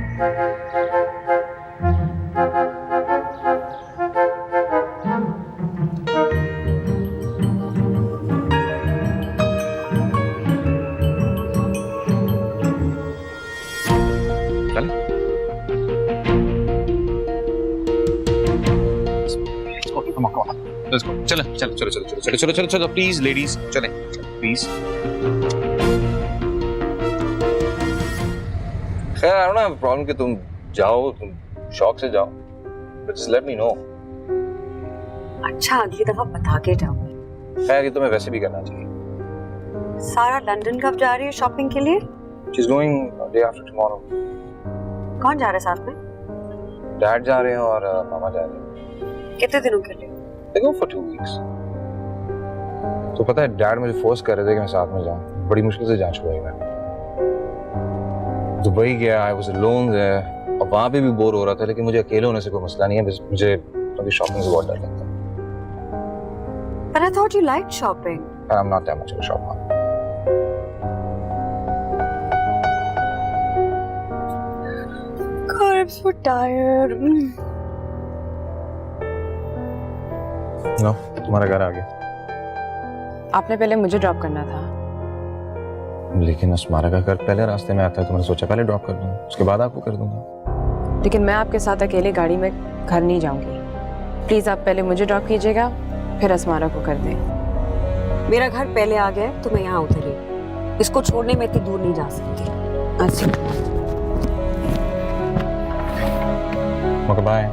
चल। Let's go. चलो चलो चलो चलो चलो चलो चलो चलो चलो प्लीज लेडीज चलें प्लीज। खैर I don't have a problem कि तुम जाओ, तुम शौक से जाओ, but just let me know. अच्छा अगली दफा बता के जाओ। खैर ये तुम्हें वैसे भी करना चाहिए। सारा लंदन कब जा रही है शॉपिंग के लिए? She is going day after tomorrow. कौन जा रहा है साथ में? डैड जा रहे हैं और मामा जा रहे हैं। कितने दिनों के लिए? They go for 2 weeks. तो पता है डैड मुझे फोर्स कर रहे थे कि मैं साथ में जाऊं। बड़ी मुश्किल से जा छुड़ाई मैं। दुबई गया, I was alone there, और वहाँ पे भी बोर हो रहा था, लेकिन मुझे अकेले होने से कोई मसला नहीं है, बस मुझे अभी शॉपिंग से बहुत डर लगता है। But I thought you liked shopping. And I'm not that much of a shopper. God, I'm so tired. No, तुम्हारा घर आ गया। आपने पहले मुझे ड्रॉप करना था। लेकिन अस्मारा का घर पहले रास्ते में आता है, तो मैंने सोचा पहले ड्रॉप कर दूंगा, उसके बाद आपको कर दूंगा। लेकिन मैं आपके साथ अकेले गाड़ी में घर नहीं जाऊंगी। प्लीज आप पहले मुझे ड्रॉप कीजिएगा, फिर अस्मारा को कर दें। मेरा घर पहले आ गया तो मैं यहाँ उतरी। इसको छोड़ने में इतनी दूर नहीं जा सकती। अच्छा ओके बाय।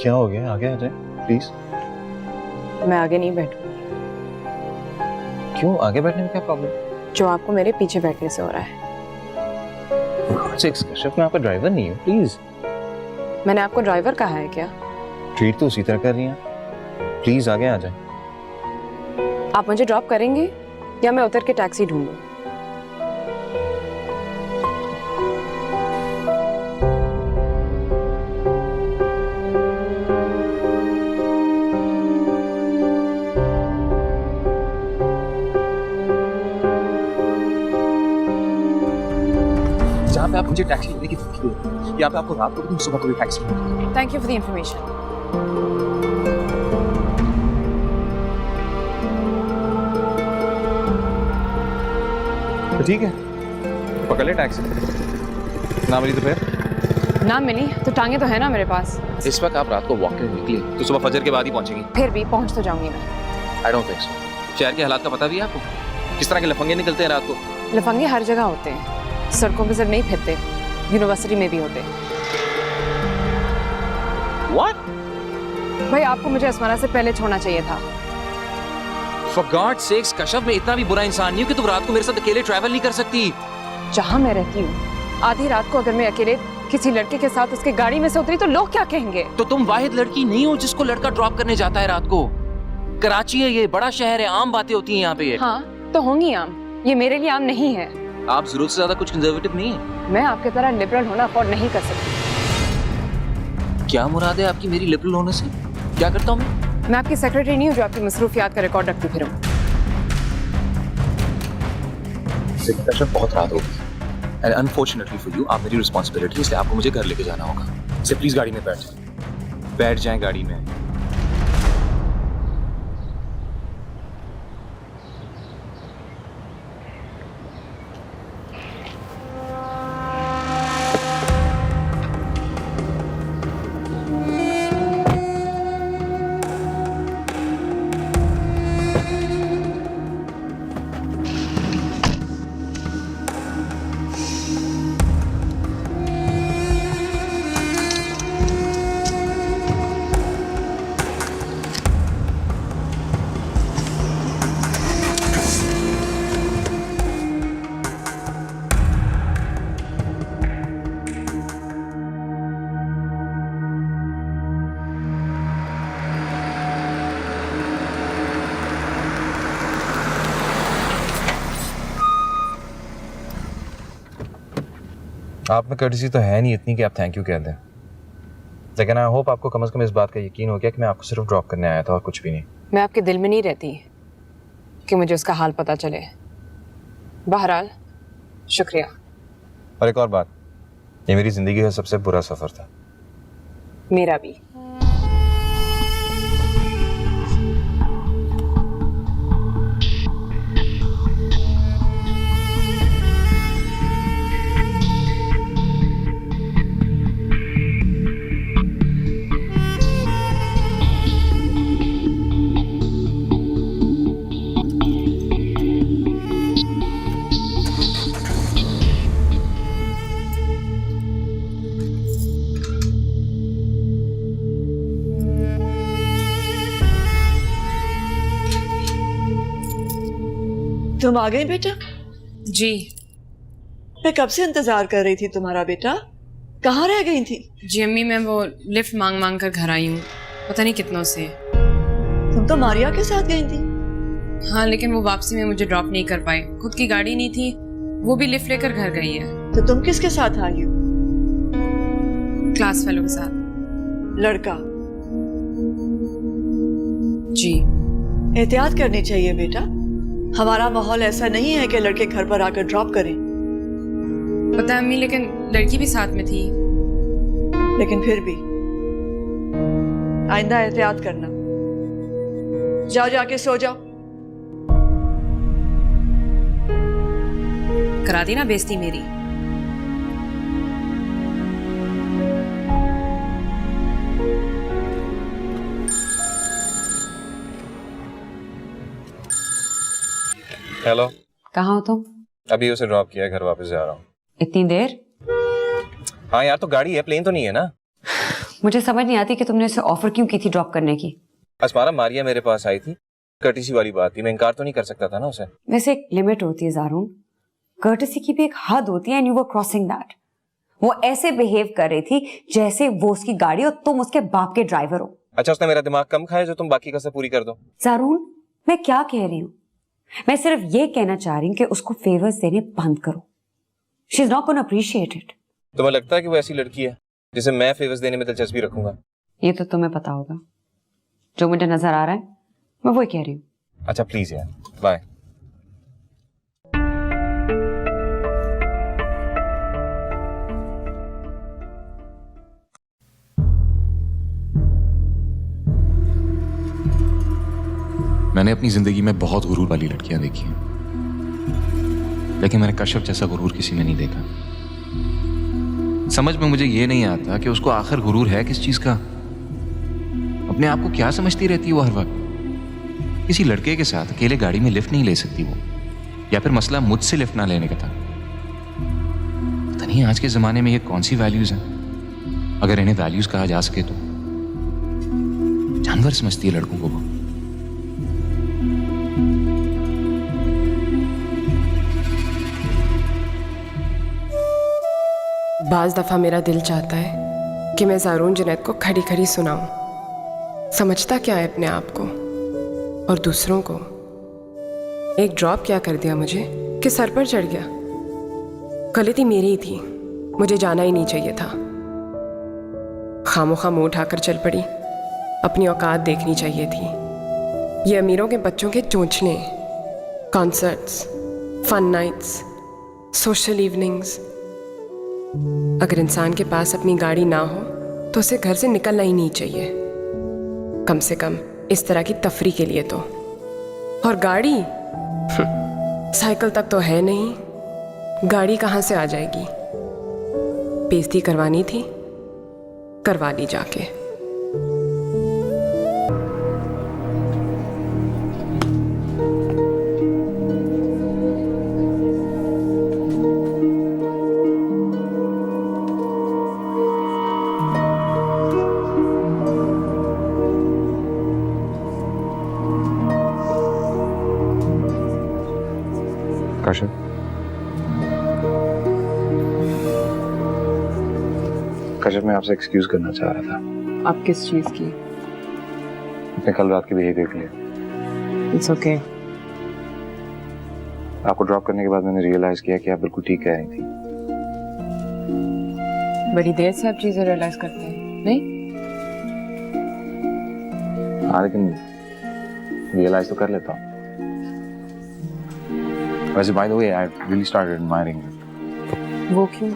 क्या हो गया? आगे आ जाए प्लीज। मैं आगे नहीं बैठूंगी। क्यों? आगे बैठने में क्या प्रॉब्लम? जो आपको मेरे पीछे बैठने से हो रहा है। कश्यप मैं आपका ड्राइवर नहीं हूँ, प्लीज। मैंने आपको ड्राइवर कहा है क्या? ट्रीट तो उसी तरह कर रही हैं, प्लीज आगे आ जाए। आप मुझे ड्रॉप करेंगे या मैं उतर के टैक्सी ढूंढूं? जहाँ पे आप मुझे टैक्सी लेने की धमकी दे रहे हैं, यहाँ पे आपको रात को भी सुबह को भी टैक्सी मिलेगी। Thank you for the information. तो ठीक है, पकड़ ले टैक्सी। ना मिली तो फिर? ना मिली तो टांगे तो है ना मेरे पास। इस वक्त आप रात को वॉक के निकली तो सुबह फजर के बाद ही पहुंचेंगी। फिर भी पहुंच तो जाऊंगी मैं। I don't think so. शहर के हालात का पता भी है आपको? किस तरह के लफंगे निकलते हैं रात को? लफंगे हर जगह होते हैं, सड़कों पे सिर्फ नहीं फिरते, यूनिवर्सिटी में भी होते। What? भाई आपको मुझे अस्मारा से पहले छोड़ना चाहिए था। For God's sakes, कशफ, मैं इतना भी बुरा इंसान नहीं हूँ कि तुम रात को मेरे साथ अकेले ट्रैवल नहीं कर सकती। जहाँ मैं रहती हूँ आधी रात को अगर मैं अकेले किसी लड़के के साथ उसके गाड़ी में से उतरी तो लोग क्या कहेंगे? तो तुम वाहिद लड़की नहीं हो जिसको लड़का ड्रॉप करने जाता है रात को। कराची है, ये बड़ा शहर है, आम बातें होती हैं यहाँ पे। हाँ तो होंगी आम, ये मेरे लिए आम नहीं है। आप जरूरत से ज्यादा कुछ कंजर्वेटिव नहीं है। मैं आपके तरह लिबरल होना अफोर्ड नहीं कर सकती। क्या मुराद है आपकी मेरी लिबरल होने से? क्या करता हूँ मैं आपकी सेक्रेटरी नहीं हूँ जो आपकी मसरूफियात का रिकॉर्ड रखती फिरूं। कशफ, बहुत रात होगी एंड अनफॉर्चुनेटली फॉर यू आप मेरी रिस्पॉन्सिबिलिटी, इसलिए आपको मुझे घर लेके जाना होगा। से प्लीज गाड़ी में बैठ जाएं गाड़ी में। आप में कर्टसी तो है नहीं इतनी कि आप थैंक यू कह दें, लेकिन आई होप आपको कम से कम इस बात का यकीन हो गया कि मैं आपको सिर्फ ड्रॉप करने आया था और कुछ भी नहीं। मैं आपके दिल में नहीं रहती कि मुझे उसका हाल पता चले। बहरहाल शुक्रिया। और एक और बात, ये मेरी जिंदगी का सबसे बुरा सफर था। मेरा भी। तुम आ गई बेटा? जी मैं कब से इंतजार कर रही थी तुम्हारा बेटा। कहाँ रह गई थी? जी अम्मी, मैं वो लिफ्ट मांग मांग कर घर आई हूँ, पता नहीं कितनों से। तुम तो मारिया के साथ गई थी। हाँ, लेकिन वो वापसी में मुझे ड्रॉप नहीं कर पाए, खुद की गाड़ी नहीं थी, वो भी लिफ्ट लेकर घर गई है। तो तुम किसके साथ आई हो? क्लास फेलो के साथ। लड़का? जी। एहतियात करनी चाहिए बेटा, हमारा माहौल ऐसा नहीं है कि लड़के घर पर आकर ड्रॉप करें। पता है अम्मी, लेकिन लड़की भी साथ में थी। लेकिन फिर भी आइंदा एहतियात करना। जाओ, जाके सो जाओ। करा दी ना बेइज्जती मेरी। हेलो, कहाँ हो तुम? अभी उसे ड्रॉप किया, घर वापस जा रहा हूँ। इतनी देर? हाँ यार, तो गाड़ी है, प्लेन तो नहीं है ना। मुझे समझ नहीं आती कि तुमने उसे ऑफर क्यों की थी ड्रॉप करने की। अस्मारा मारिया मेरे पास आई थी, कर्टिसी वाली बात थी, मैं इनकार तो नहीं कर सकता था ना उसे। वैसे एक लिमिट होती है ज़ारून, कर्टिसी की भी एक हद होती है and you were crossing that. वो ऐसे बिहेव कर रही थी जैसे वो उसकी गाड़ी और तुम उसके बाप के ड्राइवर हो। अच्छा, उसने मेरा दिमाग कम खाया जो तुम बाकी कसर पूरी कर दो। ज़ारून, मैं क्या कह रही हूँ, मैं सिर्फ ये कहना चाह रही हूँ कि उसको फेवर्स देने बंद करो। She is not gonna appreciate it. तुम्हें लगता है कि वो ऐसी लड़की है जिसे मैं फेवर्स देने में दिलचस्पी रखूंगा? ये तो तुम्हें पता होगा, जो मुझे नजर आ रहा है मैं वही कह रही हूँ। अच्छा प्लीज यार, बाय। मैंने अपनी जिंदगी में बहुत गुरूर वाली लड़कियां देखी हैं, लेकिन मैंने कश्यप जैसा गुरूर किसी में नहीं देखा। समझ में मुझे ये नहीं आता कि उसको आखिर गुरूर है किस चीज का। अपने आप को क्या समझती रहती है वो हर वक्त। किसी लड़के के साथ अकेले गाड़ी में लिफ्ट नहीं ले सकती वो, या फिर मसला मुझसे लिफ्ट ना लेने का था। पता नहीं आज के जमाने में ये कौन सी वैल्यूज हैं, अगर इन्हें वैल्यूज कहा जा सके तो। जानवर समझती है लड़कों को वो। बाज़ दफ़ा मेरा दिल चाहता है कि मैं ज़ारून जुनैद को खड़ी खड़ी सुनाऊं। समझता क्या है अपने आप को और दूसरों को। एक ड्रॉप क्या कर दिया मुझे कि सर पर चढ़ गया। गलती मेरी ही थी, मुझे जाना ही नहीं चाहिए था। खामोखा मुंह उठाकर चल पड़ी, अपनी औकात देखनी चाहिए थी। ये अमीरों के बच्चों के चोंचने, concerts, fun nights, social evenings. अगर इंसान के पास अपनी गाड़ी ना हो तो उसे घर से निकलना ही नहीं चाहिए, कम से कम इस तरह की तफरी के लिए तो। और गाड़ी साइकिल तक तो है नहीं, गाड़ी कहाँ से आ जाएगी। बेइज्जती करवानी थी, करवा ली जाके। कश्यप, मैं आपसे एक्सक्यूज करना चाह रहा था आप किस चीज़ की? अपने कल रात के बिहेवियर के लिए। It's okay. आपको ड्रॉप करने के बाद मैंने रियलाइज किया कि आप बिल्कुल ठीक कह रही थी। बड़ी देर से आप चीज़ें रियलाइज करते हैं, नहीं? हाँ, लेकिन रियलाइज तो कर लेता हूँ। वैसे by the way, I really started admiring you. वो क्यों?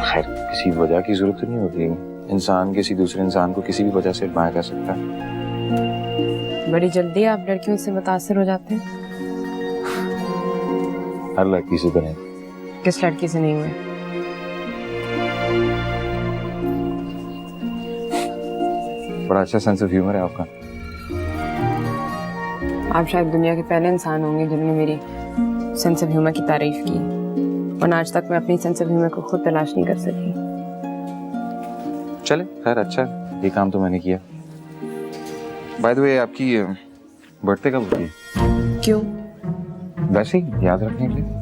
खैर, किसी वजह की जरूरत तो नहीं होती। इंसान किसी दूसरे इंसान को किसी भी वजह से एडमायर कर सकता है। बड़ी जल्दी आप लड़कियों से मुतासिर हो जाते हैं। हर लड़की से तो नहीं। किस लड़की से नहीं हुए? बड़ा अच्छा सेंस ऑफ ह्यूमर है आपका। आप शायद दुनिया के पहले इंसान होंगे जिन्होंने मेरी सेंस ऑफ ह्यूमर की तारीफ की, और आज तक मैं अपनी सेंस ऑफ ह्यूमर को खुद तलाश नहीं कर सकी। चले, खैर अच्छा, ये काम तो मैंने किया। बाय द वे, आपकी बर्थडे कब होती है? क्यों? वैसे ही याद रखने के लिए।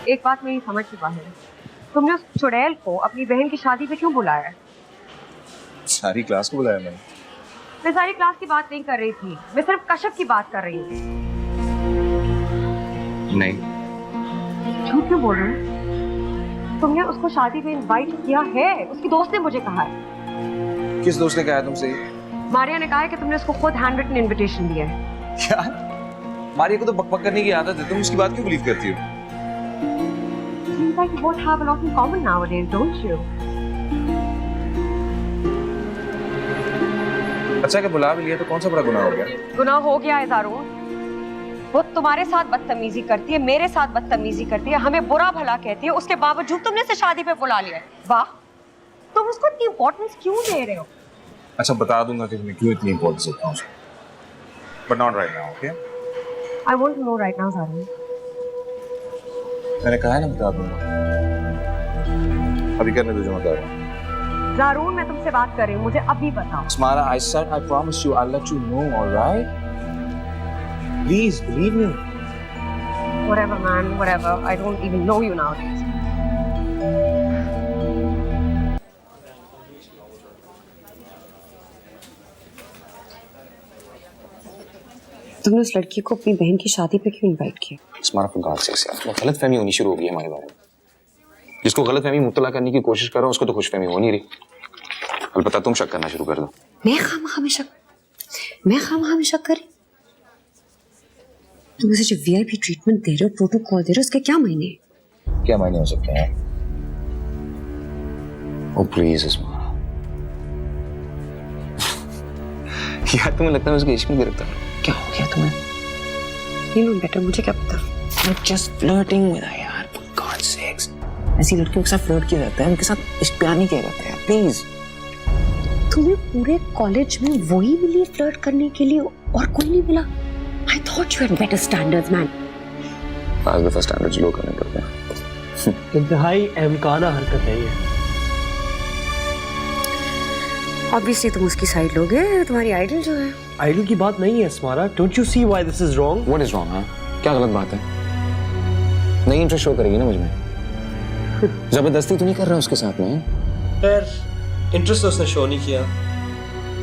एक बात मेरी समझ से बाहर है, तुमने उस चुड़ैल को अपनी बहन की शादी पे क्यों बुलाया है? सारी क्लास को बुलाया मैंने। मैं सारी क्लास की बात नहीं कर रही थी, मैं सिर्फ कश्यप की बात कर रही थी। नहीं। झूठ क्यों बोल रहे हो? तुमने उसको शादी पे इनवाइट किया है, उसकी दोस्त ने मुझे कहा है। किस दोस्त ने कहा तुमसे? मारिया ने कहा है कि तुमने उसको खुद हैंड रिटन इनविटेशन दिया है। क्या? मारिया को तो बकबक करने की आदत है, तुम उसकी बात क्यों बिलीव करती हो? Seems like you both have a lot in common nowadays, don't you? अच्छा, कि बुला भी लिया तो कौन सा बड़ा गुनाह हो गया? गुनाह हो गया है ज़ारून। वो तुम्हारे साथ बदतमीजी करती है, मेरे साथ बदतमीजी करती है, हमें बुरा भला कहती है, उसके बावजूद तुमने इसे शादी पे बुला लिया है। वाह, तुम उसको इतनी इम्पोर्टेंस क्यों दे रहे हो? अच्छा, बता दूंगा कि मैं क्यों इतनी इम्पोर्टेंस देता हूँ उसको, but not right now, okay? I want to know right now, ज़ारून। मैंने कहा है ना, बता दूंगा। अभी करने दो जो मैं कर रहा हूँ। ज़ारून, मैं तुमसे बात कर रही हूँ, मुझे अभी बताओ। Smara, I said I promise you, I'll let you know, all right? Please believe me. Whatever, man, whatever. I don't even know you nowadays. तुमने उस लड़की को अपनी बहन की शादी पे क्यों इनवाइट किया? Smara, for God's sake, यार, गलतफहमी होनी शुरू हो गई है हमारे बारे में। जिसको गलतफहमी मुब्तला करने की कोशिश कर रहा हूँ उसको तो खुशफहमी हो नहीं रही। अलबत्ता तुम शक करना शुरू कर दो। मैं खामखा में शक करी? तुम मुझे जो वीआईपी ट्रीटमेंट दे रहे हो, प्रोटोकॉल दे रहे हो, उसके क्या मायने? क्या मायने हो सकते हैं? ओ प्लीज इस्मा यार तुम्हें लगता है उसके इश्क में गिरफ्तार? क्या हो गया तुम्हें? यू नो बेटर, मुझे क्या पता। I'm just flirting with her यार, for God's sakes। ऐसी लड़कियों के साथ फ्लर्ट किया जाता है, उनके साथ इश्क प्यार नहीं किया जाता है, प्लीज। तुम्हें पूरे कॉलेज में वही मिली फ्लर्ट करने के लिए और कोई नहीं मिला? I thought you had better standards, man। आज दफा स्टैंडर्ड्स लो करने पड़ते हैं। इंतहाई अहमकाना हरकत है ये। Obviously तुम उसकी साइड लोगे, तुम्हारी आइडल जो है। आइडल की बात नहीं है स्मारा। Don't you see why this is wrong? What is wrong, हाँ? क्या गलत बात है? नई इंटरेस्ट शो करेगी ना मुझ में। जबरदस्ती तो नहीं कर रहा उसके साथ में। खैर, इंटरेस्ट तो उसने शो नहीं किया,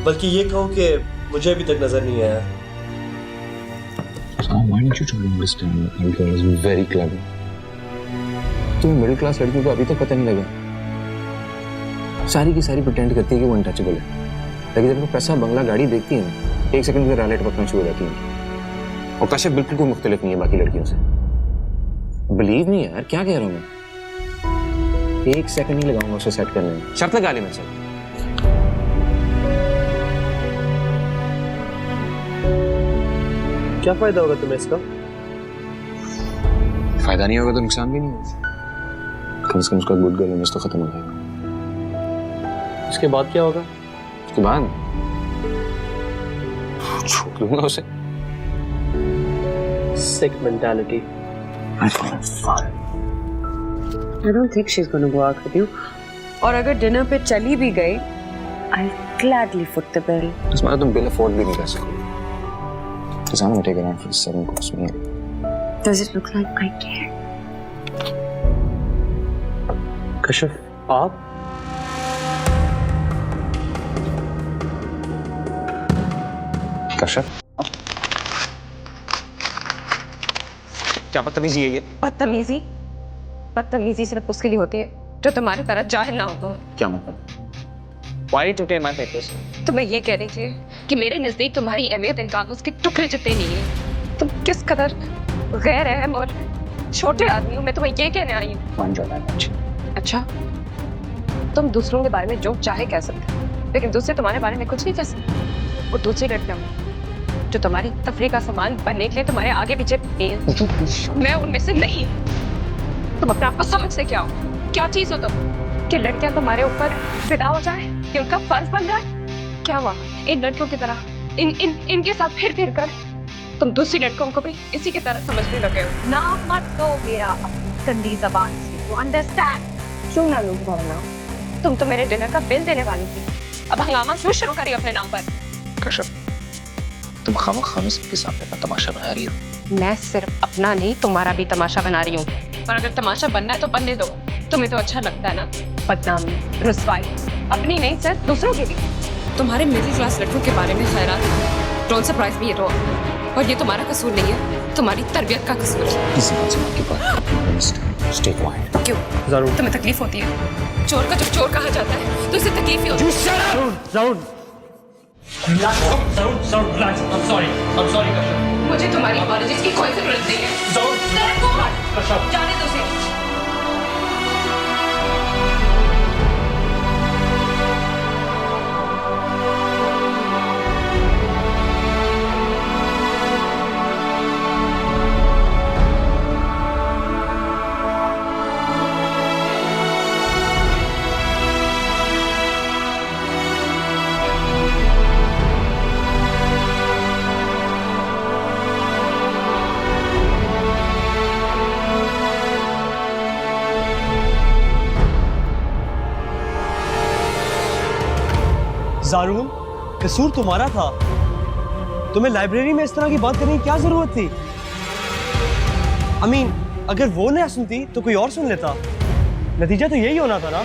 बल्कि ये कहूँ कि मुझे अभी तक नजर नहीं आया। Why don't you try to understand that girl is very clever? तुम्हें मिडिल क्लास लड़कियों को अभी तक पता नहीं लगा। सारी की सारी प्रिटेंड करती है कि वो अनटचेबल है, लेकिन जब वो पैसा बंगला गाड़ी देखती है ना, एक सेकंड में रैलेट पकड़ना शुरू हो जाती है। और कश्यप बिल्कुल कोई मुख्तलिफ नहीं है बाकी लड़कियों से। बिलीव नहीं यार, क्या कह रहा हूँ मैं? एक सेकंड नहीं लगाऊंगा उसे सेट करने में। शर्त लगा ली मेरे से। क्या फायदा होगा तुम्हें इसका? फायदा नहीं होगा तो नुकसान भी नहीं होगा। कम से कम उसका गुड गर्ल इमेज तो खत्म हो जाएगा। उसके बाद क्या होगा? उसके बाद छोड़ दूंगा उसे। Sick mentality। I don't think she's going to go out with you। और अगर डिनर पे चली भी गई, I'll gladly foot the bill। इसमें तुम बिल अफोर्ड भी नहीं कर सकते। Because I'm going to take it on for the 7-course meal। Does it look like I care? Kashyap, आप? कश्यप? क्या बदतमीजी है ये? बदतमीजी सिर्फ उसके लिए होती है जो तुम्हारी तरह जाहिल ना हो। क्या मतलब? Why did you take my papers? तो मैं ये कह रही थी कि मेरे नजदीक तुम्हारी अहमियत इन कागज के टुकड़े जितने नहीं है। तुम किस कदर गैर अहम और छोटे आदमी हो, मैं तुम्हें ये कहने आई हूँ। अच्छा, तुम दूसरों के बारे में जो चाहे कह सकते हो, लेकिन दूसरे तुम्हारे बारे में कुछ नहीं कह सकते। वो दूसरी लड़कियां जो तुम्हारी तफरीह का सामान बनने के लिए तुम्हारे आगे पीछे मैं उनमें से नहीं। तुम अपने आप को समझते क्या हो? क्या चीज हो तुम कि लड़कियां तुम्हारे ऊपर फिदा हो जाए, कि उनका फर्ज बन जाए? क्या हुआ इन लड़कियों की तरह इनके साथ फिर कर तुम दूसरी लड़कों को भी इसी की तरह समझने लगे हो? ना मत दो मेरा गंदी जबान से, अंडरस्टैंड? क्यों ना लूं भावना? तुम तो मेरे डिनर का बिल देने वाली थी, अब हंगामा क्यों शुरू करी अपने नाम पर? कश्यप, तुम खामोखामी सबके सामने अपना तमाशा बना रही हो। मैं सिर्फ अपना नहीं तुम्हारा भी तमाशा बना रही हूँ, और अगर तमाशा बनना है तो बनने दो। तुम्हें तो अच्छा लगता है ना बदनामी, रुस्वाई, अपनी नहीं सिर्फ दूसरों की भी। तुम्हारे मिडिल क्लास लड़कों के बारे में ख्यालात don't surprise me at all, और ये तुम्हारा कसूर नहीं है, तुम्हारी तरबियत का कसूर है। इस बात से आपकी बात स्टे क्वाइट। क्यों? जरूर। तुम्हें तकलीफ होती है? चोर का जब चोर कहा जाता है तो उसे तकलीफ ही होती है। मुझे तुम्हारी अपॉलॉजीज की कोई जरूरत नहीं है। जाने दो उसे। ज़ारून, कसूर तुम्हारा था। तुम्हें लाइब्रेरी में इस तरह की बात करने की क्या जरूरत थी? I mean, अगर वो ना सुनती तो कोई और सुन लेता। नतीजा तो यही होना था ना?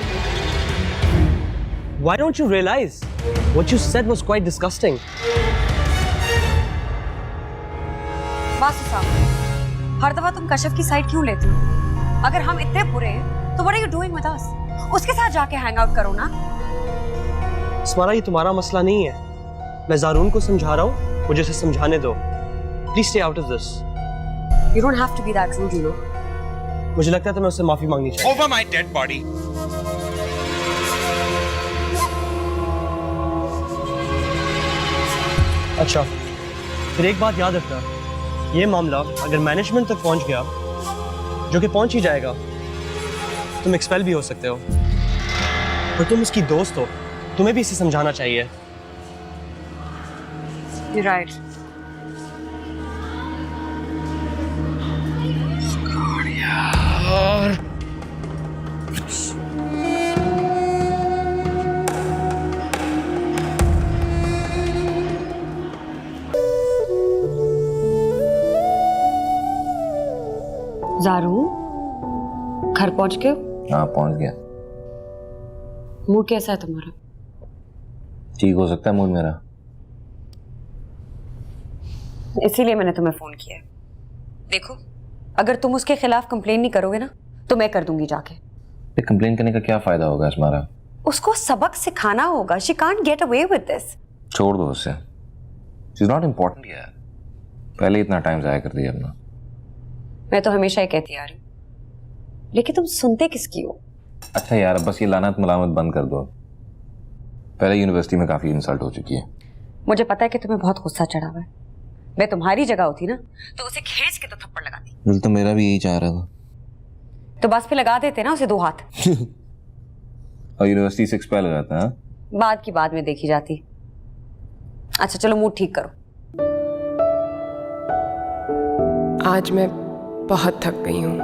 Why don't you realize what you said was quite disgusting? Vasu साहब, हर दफा तुम कश्यप की साइड क्यों लेते हो? अगर हम इतने बुरे हैं तो what are you doing with us? उसके साथ जाके हैंग आउट करो ना। अस्मारा, ये तुम्हारा मसला नहीं है। मैं ज़ारून को समझा रहा हूँ, मुझे इसे समझाने दो। Please stay out of this. You don't have to be that rude, you know. मुझे लगता है तुम्हें उससे माफी मांगनी चाहिए। Over my dead body. अच्छा, फिर एक बात याद रखना, ये मामला अगर मैनेजमेंट तक पहुंच गया, जो कि पहुंच ही जाएगा, तुम एक्सपेल भी हो सकते हो। और तुम उसकी दोस्त हो, तुम्हें भी इसे समझाना चाहिए। You're right. ज़ारू, घर पहुंच गए? हाँ पहुंच गया। मूड कैसा है तुम्हारा? ठीक हो सकता है मूड मेरा। इसीलिए मैंने तुम्हें फोन किया है। देखो, अगर तुम उसके खिलाफ कंप्लेन नहीं करोगे ना, तो मैं कर दूंगी जाके। कंप्लेन करने का क्या फायदा होगा अस्मारा? उसको सबक सिखाना होगा। She can't get away with this. छोड़ दो उसे। She's not important यार। पहले इतना टाइम जाया कर दिया अपना। मैं तो हमेशा ही कहती आ रही हूँ, लेकिन तुम सुनते किसकी हो? अच्छा यार, बस ये लानत मलामत बंद कर दो। पहले यूनिवर्सिटी में काफी इंसल्ट हो चुकी है। मुझे पता है कि तुम्हें बहुत गुस्सा चढ़ा हुआ है। मैं तुम्हारी जगह होती ना, तो उसे खींच के तो थप्पड़ लगाती। दिल तो मेरा भी यही चाह रहा था। तो बस पे लगा देते ना उसे 2 हाथ। और यूनिवर्सिटी से एक्सपेल हो जाता है। बाद की बाद में देखी जाती। अच्छा चलो, मूड ठीक करो। आज मैं बहुत थक गई हूँ,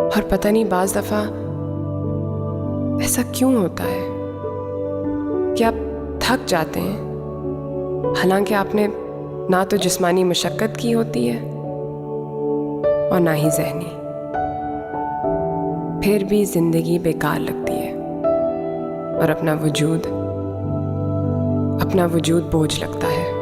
और पता नहीं बाज दफा ऐसा क्यों होता है कि आप थक जाते हैं, हालांकि आपने ना तो जिस्मानी मशक्कत की होती है और ना ही ज़हनी। फिर भी जिंदगी बेकार लगती है और अपना वजूद बोझ लगता है।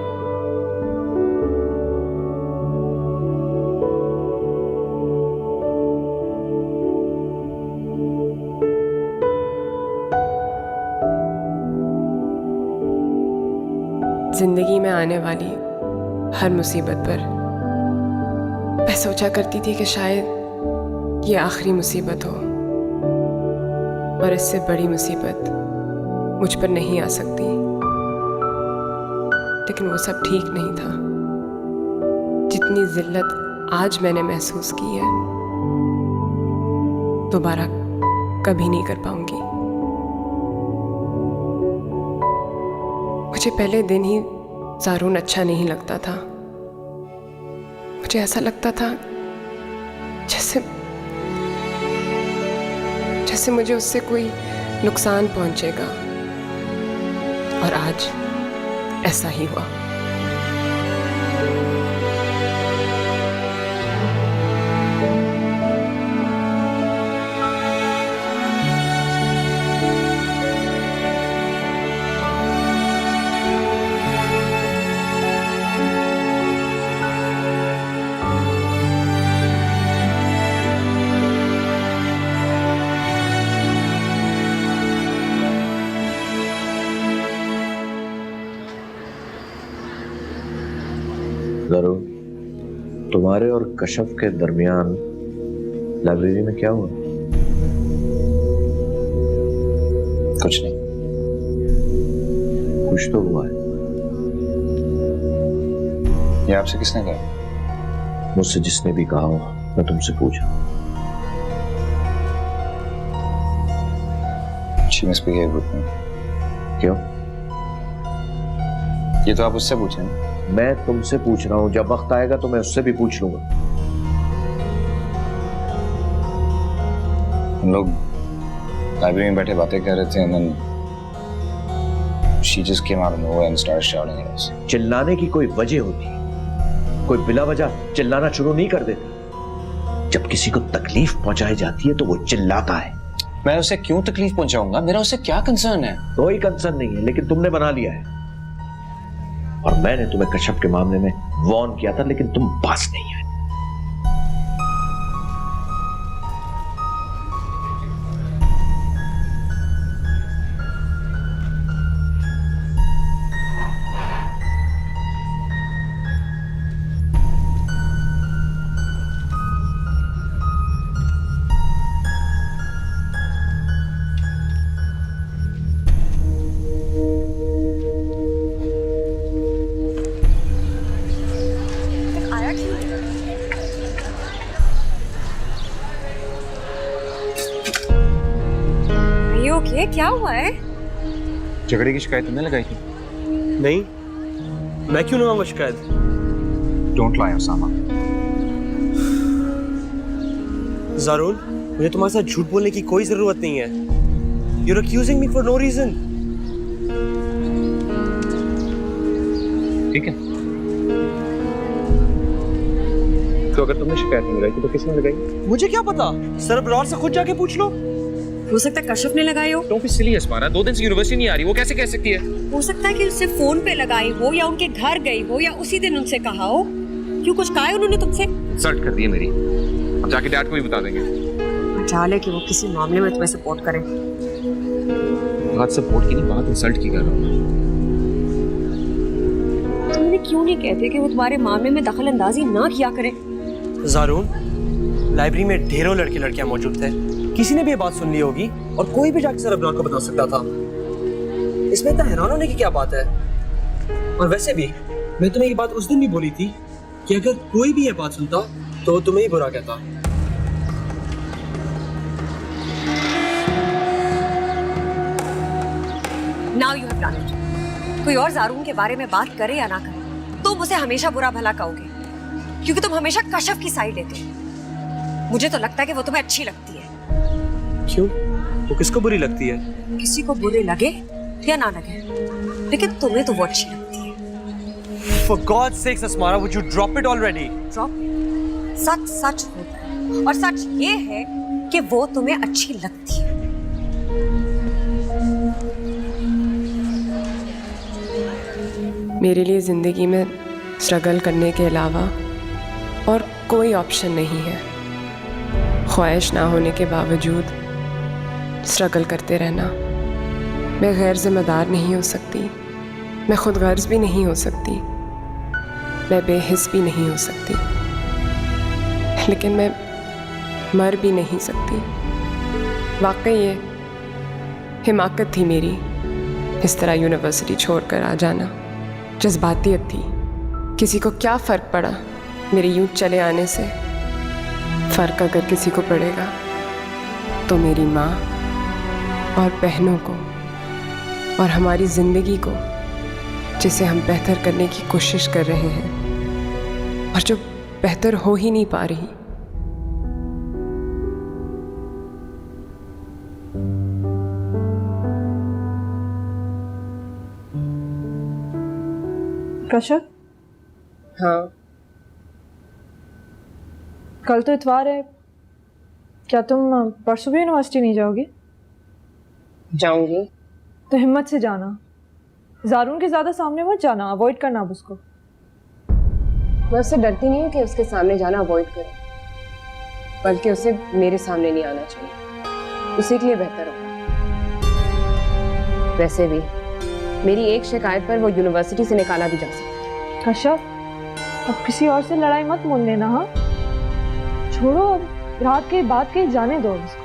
जिंदगी में आने वाली हर मुसीबत पर मैं सोचा करती थी कि शायद ये आखिरी मुसीबत हो, और इससे बड़ी मुसीबत मुझ पर नहीं आ सकती। लेकिन वो सब ठीक नहीं था। जितनी जिल्लत आज मैंने महसूस की है, दोबारा कभी नहीं कर पाऊंगी। मुझे पहले दिन ही ज़ारून अच्छा नहीं लगता था। मुझे ऐसा लगता था जैसे मुझे उससे कोई नुकसान पहुंचेगा, और आज ऐसा ही हुआ। जरूर, तुम्हारे और कशफ के दरमियान लाइब्रेरी में क्या हुआ? कुछ नहीं। कुछ तो हुआ है। ये आपसे किसने कहा? मुझसे जिसने भी कहा हो, मैं तुमसे पूछा। She misbehaved with me. क्यों? ये तो आप उससे पूछें ना। मैं तुमसे पूछ रहा हूं, जब वक्त आएगा तो मैं उससे भी पूछ लूंगा। हम लोग लाइब्रेरी में बैठे बातें कर रहे थे, and then she just came out of nowhere and started shouting at us. चिल्लाने की कोई वजह होती है, कोई बिला वजह चिल्लाना शुरू नहीं कर देता। जब किसी को तकलीफ पहुंचाई जाती है तो वो चिल्लाता है। मैं उसे क्यों तकलीफ पहुंचाऊंगा? मेरा उससे क्या कंसर्न है? कोई कंसर्न नहीं है, लेकिन तुमने बना लिया है। और मैंने तुम्हें कश्यप के मामले में वार्न किया था, लेकिन तुम पास नहीं आए। ये क्या हुआ है? झगड़े की शिकायत तुमने लगाई थी? नहीं, मैं क्यों लगाऊंगा शिकायत? Don't lie Usama. ज़ारून, मुझे तुम्हारे साथ झूठ बोलने की कोई जरूरत नहीं है। You're accusing me for no reason. ठीक है, तो अगर तुमने शिकायत नहीं लगाई तो किसने लगाई? मुझे क्या पता, सर अबरार से खुद जाके पूछ लो। हो सकता है कश्यप ने लगाई हो। डोंट बी सिली अस्मारा, 2 दिन से यूनिवर्सिटी नहीं आ रही, वो कैसे कह सकती है? हो सकता है कि उससे फोन पे लगाई हो या उनके घर गई हो या उसी दिन उनसे कहा हो। क्यों, कुछ कहा है उन्होंने तुमसे? इंसल्ट कर दी है मेरी, हम जाके डैड को भी बता देंगे। चाह ले कि वो किसी मामले में तुम्हें सपोर्ट करें। बात सपोर्ट की नहीं, बात इंसल्ट की कर रहा हूँ। तुमने क्यों नहीं कहते कि वो तुम्हारे मामले में दखल अंदाजी ना किया करे? ज़ारून, लाइब्रेरी में ढेरों लड़के लड़कियां मौजूद थे, किसी ने भी ये बात सुन ली होगी और कोई भी जाके सर अबरार को बता सकता था। इसमें इतना हैरान होने की क्या बात है? और वैसे भी मैं तुम्हें ये बात उस दिन भी बोली थी कि अगर कोई भी ये बात सुनता तो तुम्हें ही बुरा कहता। Now you have done it. कोई और ज़ारून के बारे में बात करे या ना करे, तुम उसे हमेशा बुरा भला कहोगे, क्योंकि तुम हमेशा कश्यप की साइड लेते हो। मुझे तो लगता है कि वो तुम्हें अच्छी लगती है। क्यों? वो किसको बुरी लगती है? किसी को बुरे लगे या ना लगे, लेकिन तुम्हें तो वो अच्छी लगती है। For God's sakes, Asmara, would you drop it already? Drop? सच सच होता है, और सच ये है कि वो तुम्हें अच्छी लगती है। मेरे लिए ज़िंदगी में स्ट्रगल करने के अलावा और कोई ऑप्शन नहीं है। ख्वाहिश ना होने के बावजूद स्ट्रगल करते रहना। मैं गैर जिम्मेदार नहीं हो सकती, मैं खुद गर्ज भी नहीं हो सकती, मैं बेहिस भी नहीं हो सकती, लेकिन मैं मर भी नहीं सकती। वाकई ये हिमाकत थी मेरी, इस तरह यूनिवर्सिटी छोड़कर आ जाना। जज्बातियत थी। किसी को क्या फ़र्क पड़ा मेरे यूं चले आने से? फ़र्क अगर किसी को पड़ेगा तो मेरी माँ और बहनों को और हमारी ज़िंदगी को, जिसे हम बेहतर करने की कोशिश कर रहे हैं और जो बेहतर हो ही नहीं पा रही। कश्यप, हाँ, कल तो इतवार है, क्या तुम परसों भी यूनिवर्सिटी नहीं जाओगी? जाऊंगी। तो हिम्मत से जाना, ज़ारून के ज़्यादा सामने मत जाना, अवॉइड करना अब उसको। मैं उससे डरती नहीं हूँ कि उसके सामने जाना अवॉइड करूँ, बल्कि उसे मेरे सामने नहीं आना चाहिए, उसी के लिए बेहतर होगा। वैसे भी मेरी एक शिकायत पर वो यूनिवर्सिटी से निकाला भी जा सकता है। कश्यप, अब किसी और से लड़ाई मत मोल लेना। हाँ, छोड़ो, अब रात के बाद के जाने दो उसको।